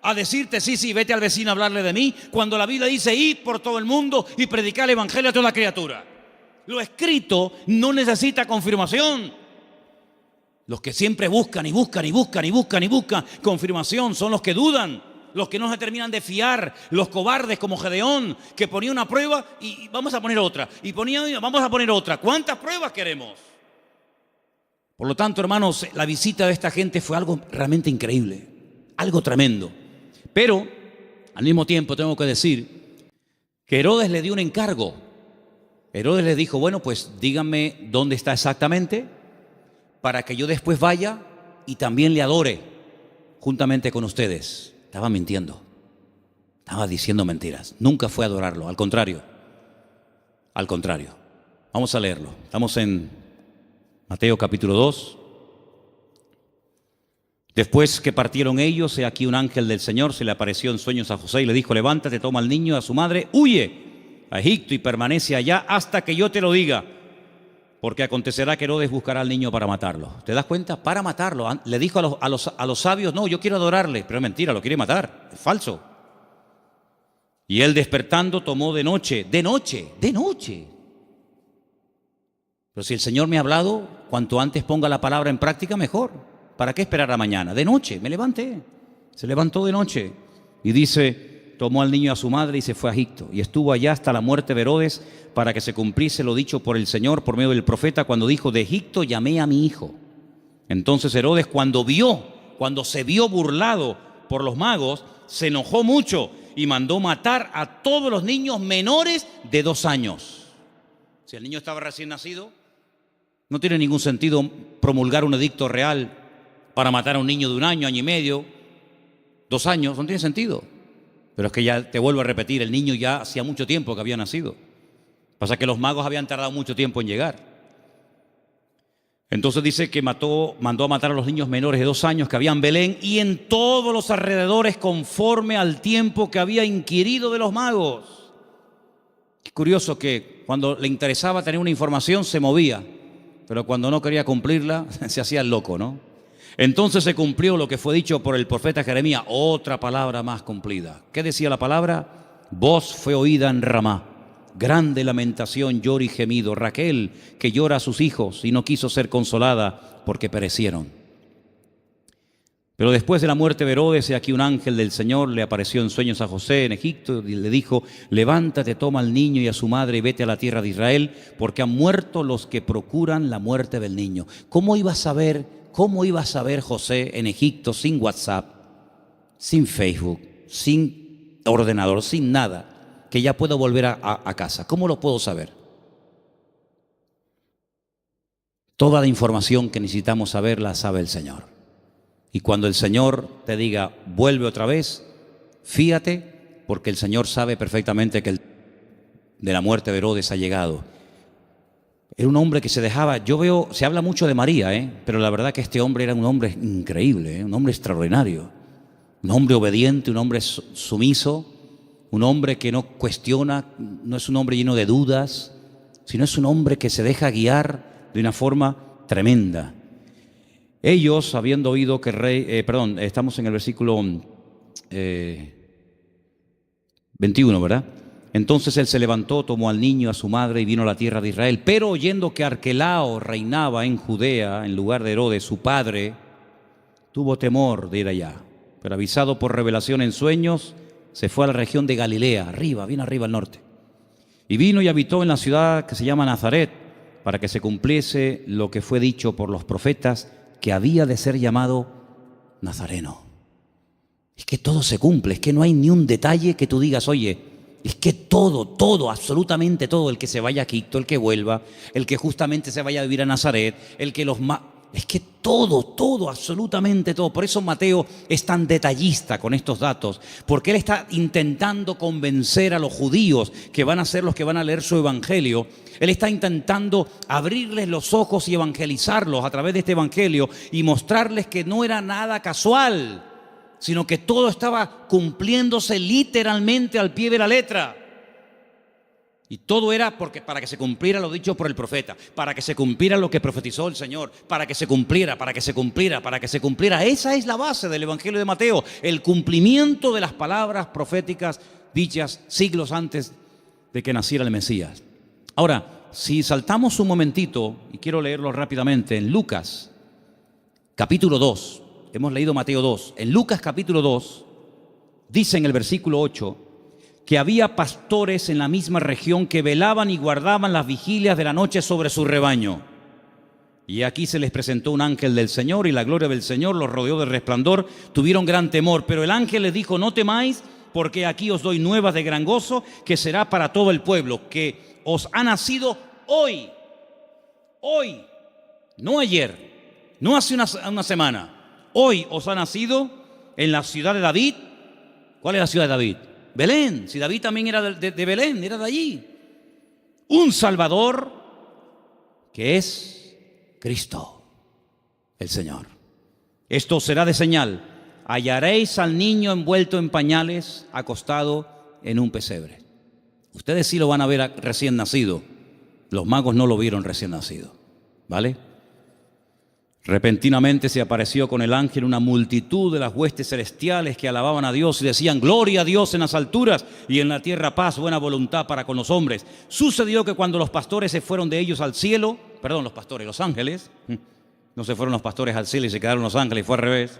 a decirte: sí, vete al vecino a hablarle de mí? Cuando la Biblia dice: id por todo el mundo y predicar el evangelio a toda criatura. Lo escrito no necesita confirmación. Los que siempre buscan confirmación son los que dudan, los que no se terminan de fiar, los cobardes como Gedeón, que ponía una prueba y vamos a poner otra, y vamos a poner otra. ¿Cuántas pruebas queremos? Por lo tanto, hermanos, la visita de esta gente fue algo realmente increíble, algo tremendo. Pero al mismo tiempo tengo que decir que Herodes le dio un encargo. Herodes le dijo: bueno, pues díganme dónde está exactamente, para que yo después vaya y también le adore juntamente con ustedes. Estaba mintiendo, estaba diciendo mentiras. Nunca fue a adorarlo, al contrario. Vamos a leerlo. Estamos en Mateo capítulo 2. Después que partieron ellos, he aquí un ángel del Señor se le apareció en sueños a José y le dijo: levántate, toma al niño y a su madre, huye a Egipto y permanece allá hasta que yo te lo diga, porque acontecerá que Herodes buscará al niño para matarlo. ¿Te das cuenta? Para matarlo. Le dijo a los sabios: no, yo quiero adorarle. Pero es mentira, lo quiere matar, es falso. Y él, despertando, tomó de noche. Pero si el Señor me ha hablado, cuanto antes ponga la palabra en práctica, mejor. ¿Para qué esperar a mañana? De noche, me levanté. Se levantó de noche y dice: tomó al niño y a su madre y se fue a Egipto, y estuvo allá hasta la muerte de Herodes, para que se cumpliese lo dicho por el Señor por medio del profeta, cuando dijo: de Egipto llamé a mi hijo. Entonces Herodes, cuando se vio burlado por los magos, se enojó mucho y mandó matar a todos los niños menores de 2 años. Si el niño estaba recién nacido, no tiene ningún sentido promulgar un edicto real para matar a un niño de 1 año, año y medio, 2 años, no tiene sentido. Pero es que ya te vuelvo a repetir, el niño ya hacía mucho tiempo que había nacido. Pasa que los magos habían tardado mucho tiempo en llegar. Entonces dice que mandó a matar a los niños menores de 2 años que había en Belén y en todos los alrededores conforme al tiempo que había inquirido de los magos. Qué curioso que cuando le interesaba tener una información se movía, pero cuando no quería cumplirla se hacía el loco, ¿no? Entonces se cumplió lo que fue dicho por el profeta Jeremías, otra palabra más cumplida. ¿Qué decía la palabra? Voz fue oída en Ramá. Grande lamentación, lloro y gemido. Raquel, que llora a sus hijos y no quiso ser consolada porque perecieron. Pero después de la muerte de Herodes, he aquí un ángel del Señor le apareció en sueños a José en Egipto y le dijo: levántate, toma al niño y a su madre y vete a la tierra de Israel, porque han muerto los que procuran la muerte del niño. ¿Cómo iba a saber José en Egipto sin WhatsApp, sin Facebook, sin ordenador, sin nada, que ya puedo volver a casa? ¿Cómo lo puedo saber? Toda la información que necesitamos saber la sabe el Señor. Y cuando el Señor te diga, vuelve otra vez, fíate, porque el Señor sabe perfectamente que el de la muerte de Herodes ha llegado. Era un hombre que se dejaba, se habla mucho de María, pero la verdad que este hombre era un hombre increíble, un hombre extraordinario, un hombre obediente, un hombre sumiso, un hombre que no cuestiona, no es un hombre lleno de dudas, sino es un hombre que se deja guiar de una forma tremenda. Ellos, habiendo oído que el rey, estamos en el versículo 21, ¿verdad? Entonces él se levantó, tomó al niño, a su madre y vino a la tierra de Israel. Pero oyendo que Arquelao reinaba en Judea en lugar de Herodes, su padre, tuvo temor de ir allá. Pero avisado por revelación en sueños, se fue a la región de Galilea, bien arriba al norte. Y vino y habitó en la ciudad que se llama Nazaret, para que se cumpliese lo que fue dicho por los profetas, que había de ser llamado Nazareno. Es que todo se cumple, es que no hay ni un detalle que tú digas, oye, es que todo, absolutamente todo, el que se vaya a Egipto, el que vuelva, el que justamente se vaya a vivir a Nazaret, el que es que todo, absolutamente todo. Por eso Mateo es tan detallista con estos datos, porque él está intentando convencer a los judíos que van a ser los que van a leer su evangelio. Él está intentando abrirles los ojos y evangelizarlos a través de este evangelio y mostrarles que no era nada casual, sino que todo estaba cumpliéndose literalmente al pie de la letra. Y todo era para que se cumpliera lo dicho por el profeta, para que se cumpliera lo que profetizó el Señor, para que se cumpliera. Esa es la base del Evangelio de Mateo, el cumplimiento de las palabras proféticas dichas siglos antes de que naciera el Mesías. Ahora, si saltamos un momentito, y quiero leerlo rápidamente, en Lucas, capítulo 2, hemos leído Mateo 2, en Lucas capítulo 2, dice en el versículo 8, que había pastores en la misma región que velaban y guardaban las vigilias de la noche sobre su rebaño. Y aquí se les presentó un ángel del Señor y la gloria del Señor los rodeó de resplandor. Tuvieron gran temor, pero el ángel les dijo, no temáis, porque aquí os doy nuevas de gran gozo, que será para todo el pueblo, que os ha nacido hoy, no ayer, no hace una semana, hoy os ha nacido en la ciudad de David. ¿Cuál es la ciudad de David? Belén. Si David también era de Belén, era de allí. Un Salvador que es Cristo, el Señor. Esto será de señal. Hallaréis al niño envuelto en pañales, acostado en un pesebre. Ustedes sí lo van a ver recién nacido. Los magos no lo vieron recién nacido. ¿Vale? Repentinamente se apareció con el ángel una multitud de las huestes celestiales que alababan a Dios y decían, gloria a Dios en las alturas y en la tierra paz, buena voluntad para con los hombres. Sucedió que cuando los pastores se fueron de ellos al cielo, los ángeles, no se fueron los pastores al cielo y se quedaron los ángeles, fue al revés.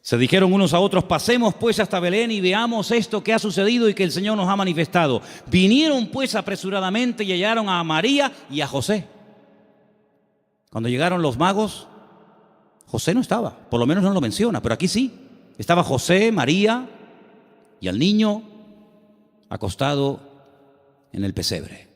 Se dijeron unos a otros, pasemos pues hasta Belén y veamos esto que ha sucedido y que el Señor nos ha manifestado. Vinieron pues apresuradamente y hallaron a María y a José. Cuando llegaron los magos, José no estaba, por lo menos no lo menciona, pero aquí sí. Estaba José, María y al niño acostado en el pesebre.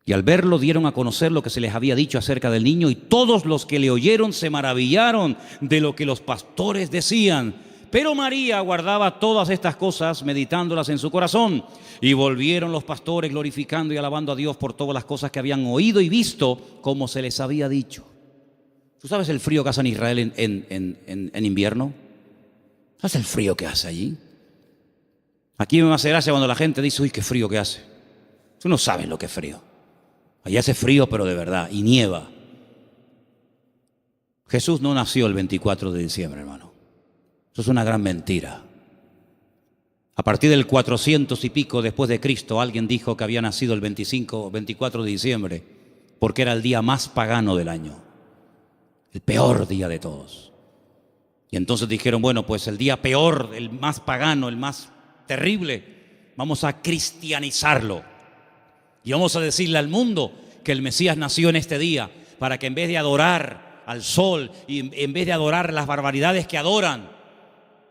Y al verlo dieron a conocer lo que se les había dicho acerca del niño y todos los que le oyeron se maravillaron de lo que los pastores decían. Pero María guardaba todas estas cosas, meditándolas en su corazón. Y volvieron los pastores glorificando y alabando a Dios por todas las cosas que habían oído y visto, como se les había dicho. ¿Tú sabes el frío que hace en Israel en invierno? ¿Sabes el frío que hace allí? Aquí me hace gracia cuando la gente dice, uy, qué frío que hace. Tú no sabes lo que es frío. Allá hace frío, pero de verdad, y nieva. Jesús no nació el 24 de diciembre, hermano. Eso es una gran mentira. A partir del 400 y pico después de Cristo, alguien dijo que había nacido el 24 de diciembre, porque era el día más pagano del año, el peor día de todos. Y entonces dijeron, bueno, pues el día peor, el más pagano, el más terrible, vamos a cristianizarlo. Y vamos a decirle al mundo que el Mesías nació en este día, para que en vez de adorar al sol y en vez de adorar las barbaridades que adoran,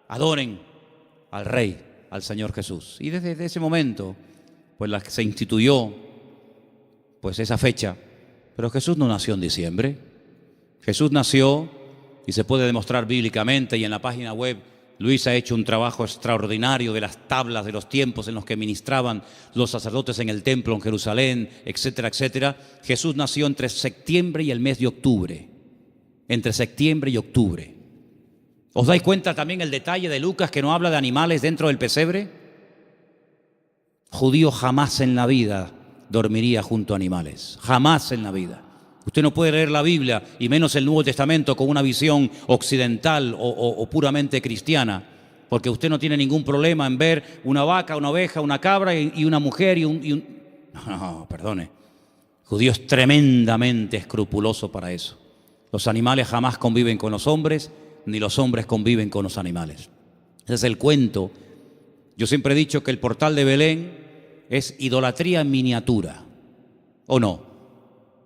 adoren al Rey, al Señor Jesús. Y desde ese momento, pues se instituyó pues esa fecha. Pero Jesús no nació en diciembre. Jesús nació, y se puede demostrar bíblicamente, y en la página web Luis ha hecho un trabajo extraordinario de las tablas de los tiempos en los que ministraban los sacerdotes en el templo en Jerusalén, etcétera, etcétera. Jesús nació entre septiembre y el mes de octubre. Entre septiembre y octubre. ¿Os dais cuenta también el detalle de Lucas que no habla de animales dentro del pesebre? Judío jamás en la vida dormiría junto a animales. Jamás en la vida. Usted no puede leer la Biblia, y menos el Nuevo Testamento, con una visión occidental o puramente cristiana, porque usted no tiene ningún problema en ver una vaca, una oveja, una cabra y una mujer No, perdone. Judío es tremendamente escrupuloso para eso. Los animales jamás conviven con los hombres, ni los hombres conviven con los animales. Ese es el cuento. Yo siempre he dicho que el portal de Belén es idolatría en miniatura. ¿O no?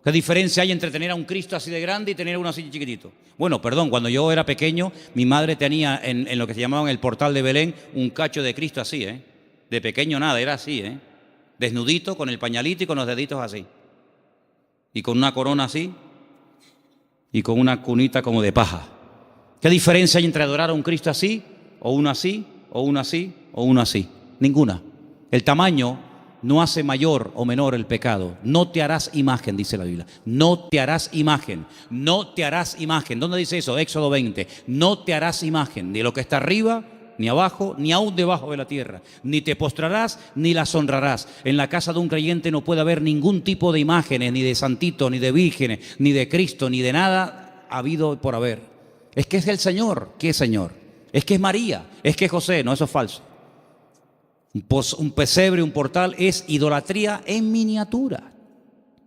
¿Qué diferencia hay entre tener a un Cristo así de grande y tener uno así chiquitito? Bueno, perdón, cuando yo era pequeño, mi madre tenía en lo que se llamaba el portal de Belén un cacho de Cristo así, ¿eh? De pequeño nada, era así, ¿eh? Desnudito, con el pañalito y con los deditos así. Y con una corona así. Y con una cunita como de paja. ¿Qué diferencia hay entre adorar a un Cristo así, o uno así, o uno así, o uno así? Ninguna. El tamaño no hace mayor o menor el pecado. No te harás imagen, dice la Biblia. No te harás imagen. No te harás imagen. ¿Dónde dice eso? Éxodo 20. No te harás imagen de lo que está arriba, ni abajo, ni aún debajo de la tierra. Ni te postrarás, ni las honrarás. En la casa de un creyente no puede haber ningún tipo de imágenes, ni de santitos, ni de vírgenes, ni de Cristo, ni de nada habido por haber. Es que es el Señor. ¿Qué es Señor? Es que es María. Es que es José. No, eso es falso. Un pesebre, un portal es idolatría en miniatura.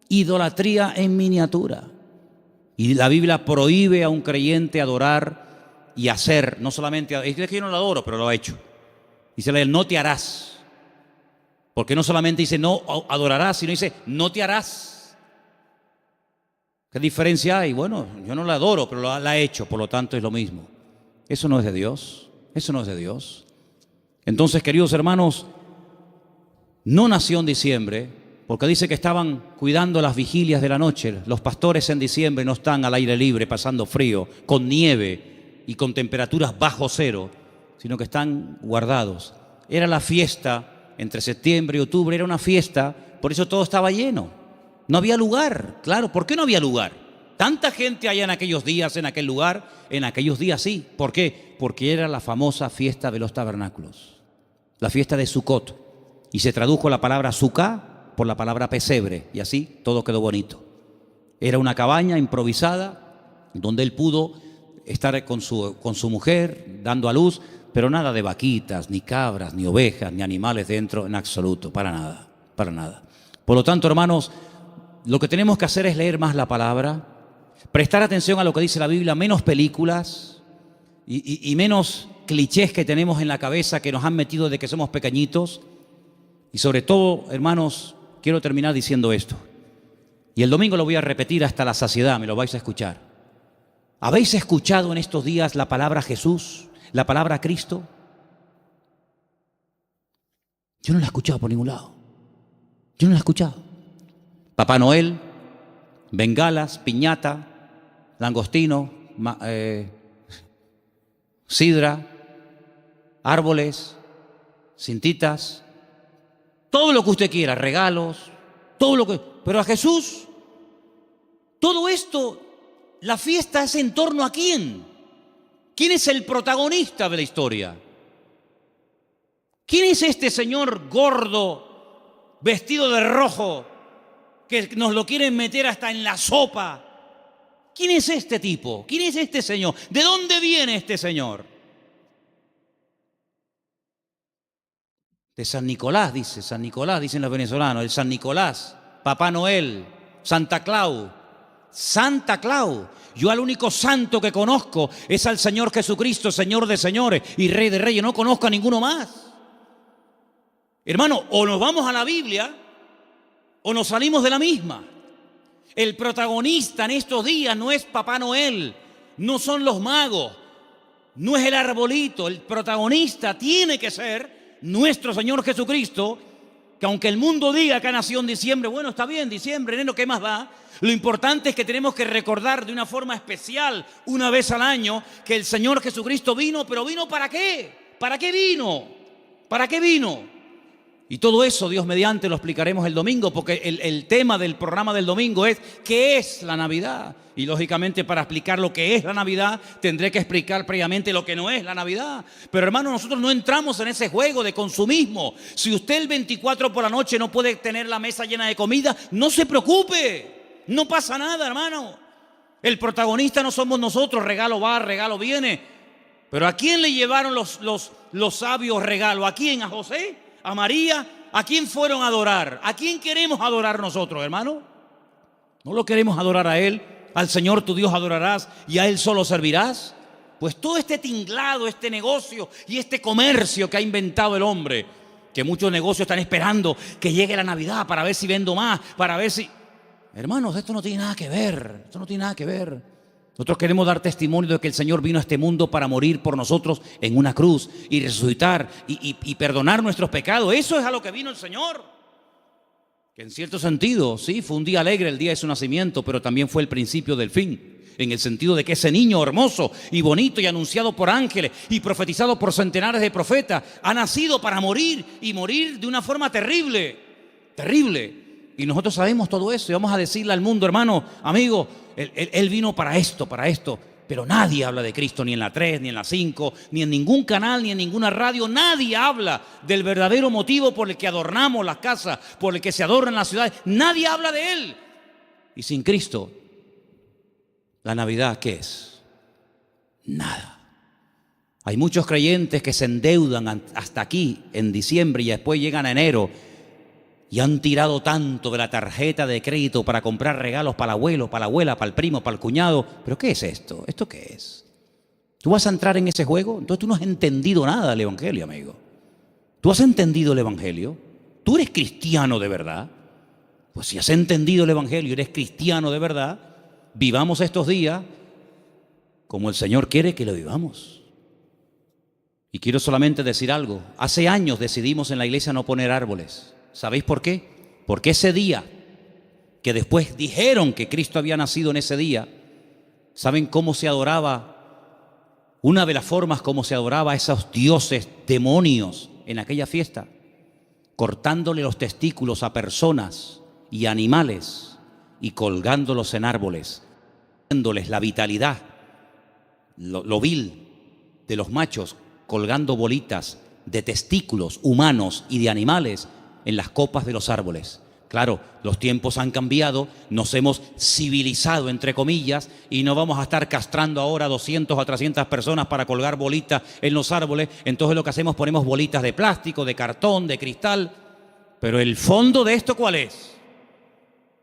Idolatría en miniatura. Y la Biblia prohíbe a un creyente adorar y hacer, no solamente, es que yo no lo adoro, pero lo ha hecho. Dice la Biblia, no te harás. Porque no solamente dice no adorarás, sino dice no te harás. ¿Qué diferencia hay? Bueno, yo no la adoro, pero la ha hecho, por lo tanto es lo mismo. Eso no es de Dios. Eso no es de Dios. Entonces, queridos hermanos, no nació en diciembre, porque dice que estaban cuidando las vigilias de la noche. Los pastores en diciembre no están al aire libre pasando frío, con nieve y con temperaturas bajo cero, sino que están guardados. Era la fiesta entre septiembre y octubre, era una fiesta, por eso todo estaba lleno. No había lugar, claro. ¿Por qué no había lugar? Tanta gente allá en aquellos días, en aquel lugar, en aquellos días sí. ¿Por qué? Porque era la famosa fiesta de los tabernáculos, la fiesta de Sucot. Y se tradujo la palabra Sucá por la palabra pesebre, y así todo quedó bonito. Era una cabaña improvisada donde él pudo estar con su mujer, dando a luz, pero nada de vaquitas, ni cabras, ni ovejas, ni animales dentro, en absoluto, para nada, para nada. Por lo tanto, hermanos, lo que tenemos que hacer es leer más la palabra, prestar atención a lo que dice la Biblia, menos películas y menos clichés que tenemos en la cabeza que nos han metido de que somos pequeñitos. Y sobre todo, hermanos, quiero terminar diciendo esto. Y el domingo lo voy a repetir hasta la saciedad, me lo vais a escuchar. ¿Habéis escuchado en estos días la palabra Jesús, la palabra Cristo? Yo no la he escuchado por ningún lado. Yo no la he escuchado. Papá Noel, bengalas, piñata, langostino, sidra, árboles, cintitas, todo lo que usted quiera, regalos, todo lo que... Pero a Jesús, todo esto, la fiesta es en torno a ¿quién? ¿Quién es el protagonista de la historia? ¿Quién es este señor gordo, vestido de rojo, que nos lo quieren meter hasta en la sopa? ¿Quién es este tipo? ¿Quién es este señor? ¿De dónde viene este señor? De San Nicolás, dicen los venezolanos, el San Nicolás, Papá Noel, Santa Claus. Santa Claus. Yo al único santo que conozco es al Señor Jesucristo, Señor de señores y Rey de reyes. No conozco a ninguno más. Hermano, o nos vamos a la Biblia o nos salimos de la misma. El protagonista en estos días no es Papá Noel, no son los magos, no es el arbolito. El protagonista tiene que ser nuestro Señor Jesucristo, que aunque el mundo diga que ha nacido en diciembre, bueno, está bien, diciembre, enero, ¿qué más da? Lo importante es que tenemos que recordar de una forma especial, una vez al año, que el Señor Jesucristo vino, pero ¿vino para qué? ¿Para qué vino? ¿Para qué vino? Y todo eso, Dios mediante, lo explicaremos el domingo, porque el tema del programa del domingo es ¿qué es la Navidad? Y lógicamente para explicar lo que es la Navidad tendré que explicar previamente lo que no es la Navidad. Pero hermano, nosotros no entramos en ese juego de consumismo. Si usted el 24 por la noche no puede tener la mesa llena de comida, no se preocupe, no pasa nada, hermano. El protagonista no somos nosotros, regalo va, regalo viene. Pero ¿a quién le llevaron los sabios regalos? ¿A quién? ¿A José? ¿A María? ¿A quién fueron a adorar? ¿A quién queremos adorar nosotros, hermano? ¿No lo queremos adorar a Él? ¿Al Señor tu Dios adorarás y a Él solo servirás? Pues todo este tinglado, este negocio y este comercio que ha inventado el hombre, que muchos negocios están esperando que llegue la Navidad para ver si vendo más, para ver si... Hermanos, esto no tiene nada que ver, esto no tiene nada que ver. Nosotros queremos dar testimonio de que el Señor vino a este mundo para morir por nosotros en una cruz y resucitar y perdonar nuestros pecados. Eso es a lo que vino el Señor. Que en cierto sentido, sí, fue un día alegre el día de su nacimiento, pero también fue el principio del fin. En el sentido de que ese niño hermoso y bonito y anunciado por ángeles y profetizado por centenares de profetas ha nacido para morir y morir de una forma terrible, terrible. Y nosotros sabemos todo eso y vamos a decirle al mundo, hermano, amigo, él vino para esto, pero nadie habla de Cristo, ni en la 3, ni en la 5, ni en ningún canal, ni en ninguna radio. Nadie habla del verdadero motivo por el que adornamos las casas, por el que se adornan las ciudades. Nadie habla de Él. Y sin Cristo, ¿la Navidad qué es? Nada. Hay muchos creyentes que se endeudan hasta aquí en diciembre y después llegan a enero y han tirado tanto de la tarjeta de crédito para comprar regalos para el abuelo, para la abuela, para el primo, para el cuñado. ¿Pero qué es esto? ¿Esto qué es? ¿Tú vas a entrar en ese juego? Entonces tú no has entendido nada del Evangelio, amigo. ¿Tú has entendido el Evangelio? ¿Tú eres cristiano de verdad? Pues si has entendido el Evangelio y eres cristiano de verdad, vivamos estos días como el Señor quiere que lo vivamos. Y quiero solamente decir algo. Hace años decidimos en la iglesia no poner árboles. ¿Sabéis por qué? Porque ese día, que después dijeron que Cristo había nacido en ese día, ¿saben cómo se adoraba? Una de las formas como se adoraba a esos dioses demonios en aquella fiesta, cortándole los testículos a personas y animales y colgándolos en árboles, dándoles la vitalidad, lo vil de los machos, colgando bolitas de testículos humanos y de animales en las copas de los árboles. Claro, los tiempos han cambiado, nos hemos civilizado, entre comillas, y no vamos a estar castrando ahora a 200 a 300 personas para colgar bolitas en los árboles. Entonces lo que hacemos, ponemos bolitas de plástico, de cartón, de cristal. Pero el fondo de esto, ¿cuál es?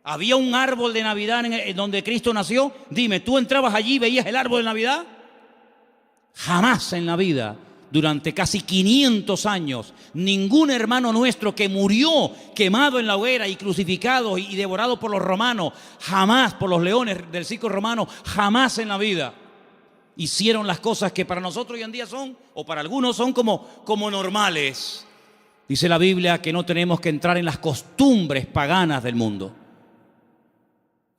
¿Había un árbol de Navidad en donde Cristo nació? Dime, ¿tú entrabas allí y veías el árbol de Navidad? Jamás en la vida. Durante casi 500 años, ningún hermano nuestro que murió quemado en la hoguera y crucificado y devorado por los romanos, jamás por los leones del circo romano, jamás en la vida hicieron las cosas que para nosotros hoy en día son, o para algunos son como normales. Dice la Biblia que no tenemos que entrar en las costumbres paganas del mundo.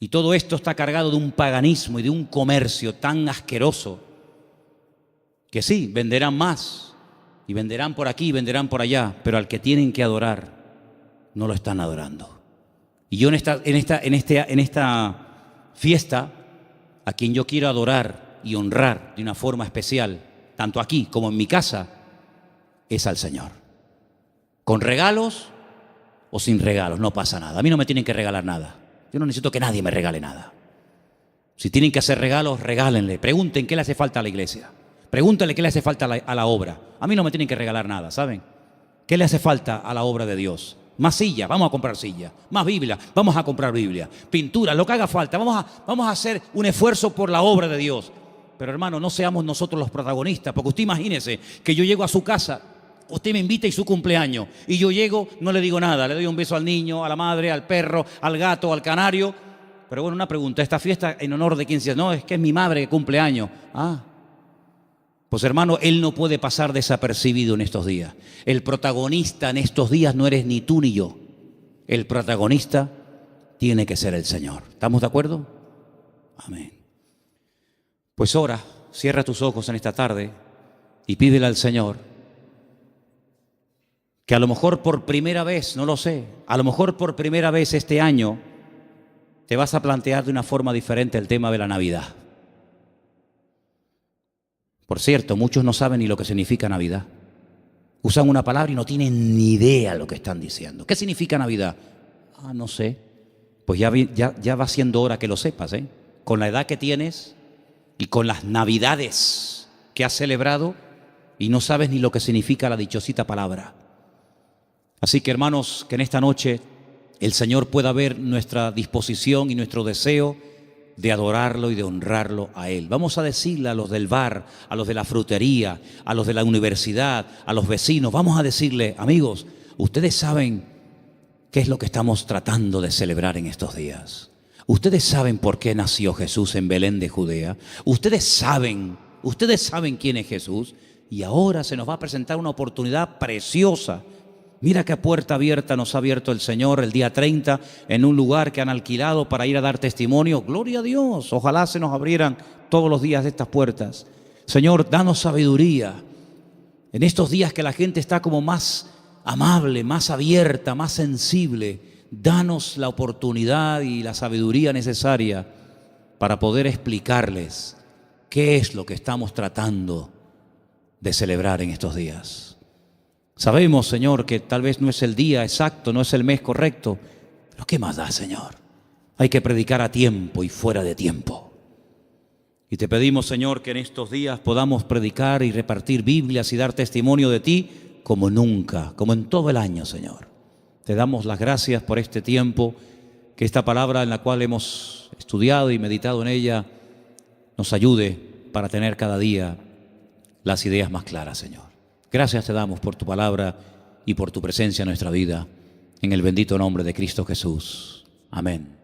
Y todo esto está cargado de un paganismo y de un comercio tan asqueroso que sí, venderán más, y venderán por aquí y venderán por allá, pero al que tienen que adorar no lo están adorando. Y yo en esta fiesta, a quien yo quiero adorar y honrar de una forma especial, tanto aquí como en mi casa, es al Señor. Con regalos o sin regalos, no pasa nada. A mí no me tienen que regalar nada. Yo no necesito que nadie me regale nada. Si tienen que hacer regalos, regálenle. Pregunten qué le hace falta a la iglesia. Pregúntenle qué le hace falta a la obra. A mí no me tienen que regalar nada, ¿saben? ¿Qué le hace falta a la obra de Dios? Más sillas, vamos a comprar sillas. Más Biblia, vamos a comprar Biblia. Pintura, lo que haga falta. Vamos a hacer un esfuerzo por la obra de Dios. Pero hermano, no seamos nosotros los protagonistas, porque usted imagínese que yo llego a su casa, usted me invita y su cumpleaños, y yo llego, no le digo nada, le doy un beso al niño, a la madre, al perro, al gato, al canario. Pero bueno, una pregunta, ¿esta fiesta en honor de quién se hace? No, es que es mi madre que cumple años. Pues hermano, él no puede pasar desapercibido en estos días. El protagonista en estos días no eres ni tú ni yo. El protagonista tiene que ser el Señor. ¿Estamos de acuerdo? Amén. Pues ora, cierra tus ojos en esta tarde y pídele al Señor que a lo mejor por primera vez, no lo sé, a lo mejor por primera vez este año te vas a plantear de una forma diferente el tema de la Navidad. Por cierto, muchos no saben ni lo que significa Navidad. Usan una palabra y no tienen ni idea lo que están diciendo. ¿Qué significa Navidad? No sé. Pues ya va siendo hora que lo sepas, ¿eh? Con la edad que tienes y con las Navidades que has celebrado y no sabes ni lo que significa la dichosita palabra. Así que hermanos, que en esta noche el Señor pueda ver nuestra disposición y nuestro deseo de adorarlo y de honrarlo a Él. Vamos a decirle a los del bar, a los de la frutería, a los de la universidad, a los vecinos, vamos a decirle, amigos, ustedes saben qué es lo que estamos tratando de celebrar en estos días. Ustedes saben por qué nació Jesús en Belén de Judea. Ustedes saben quién es Jesús. Y ahora se nos va a presentar una oportunidad preciosa. Mira qué puerta abierta nos ha abierto el Señor el día 30 en un lugar que han alquilado para ir a dar testimonio. Gloria a Dios. Ojalá se nos abrieran todos los días estas puertas. Señor, danos sabiduría. En estos días que la gente está como más amable, más abierta, más sensible, danos la oportunidad y la sabiduría necesaria para poder explicarles qué es lo que estamos tratando de celebrar en estos días. Sabemos, Señor, que tal vez no es el día exacto, no es el mes correcto, pero ¿qué más da, Señor? Hay que predicar a tiempo y fuera de tiempo. Y te pedimos, Señor, que en estos días podamos predicar y repartir Biblias y dar testimonio de ti como nunca, como en todo el año, Señor. Te damos las gracias por este tiempo, que esta palabra en la cual hemos estudiado y meditado en ella nos ayude para tener cada día las ideas más claras, Señor. Gracias te damos por tu palabra y por tu presencia en nuestra vida, en el bendito nombre de Cristo Jesús. Amén.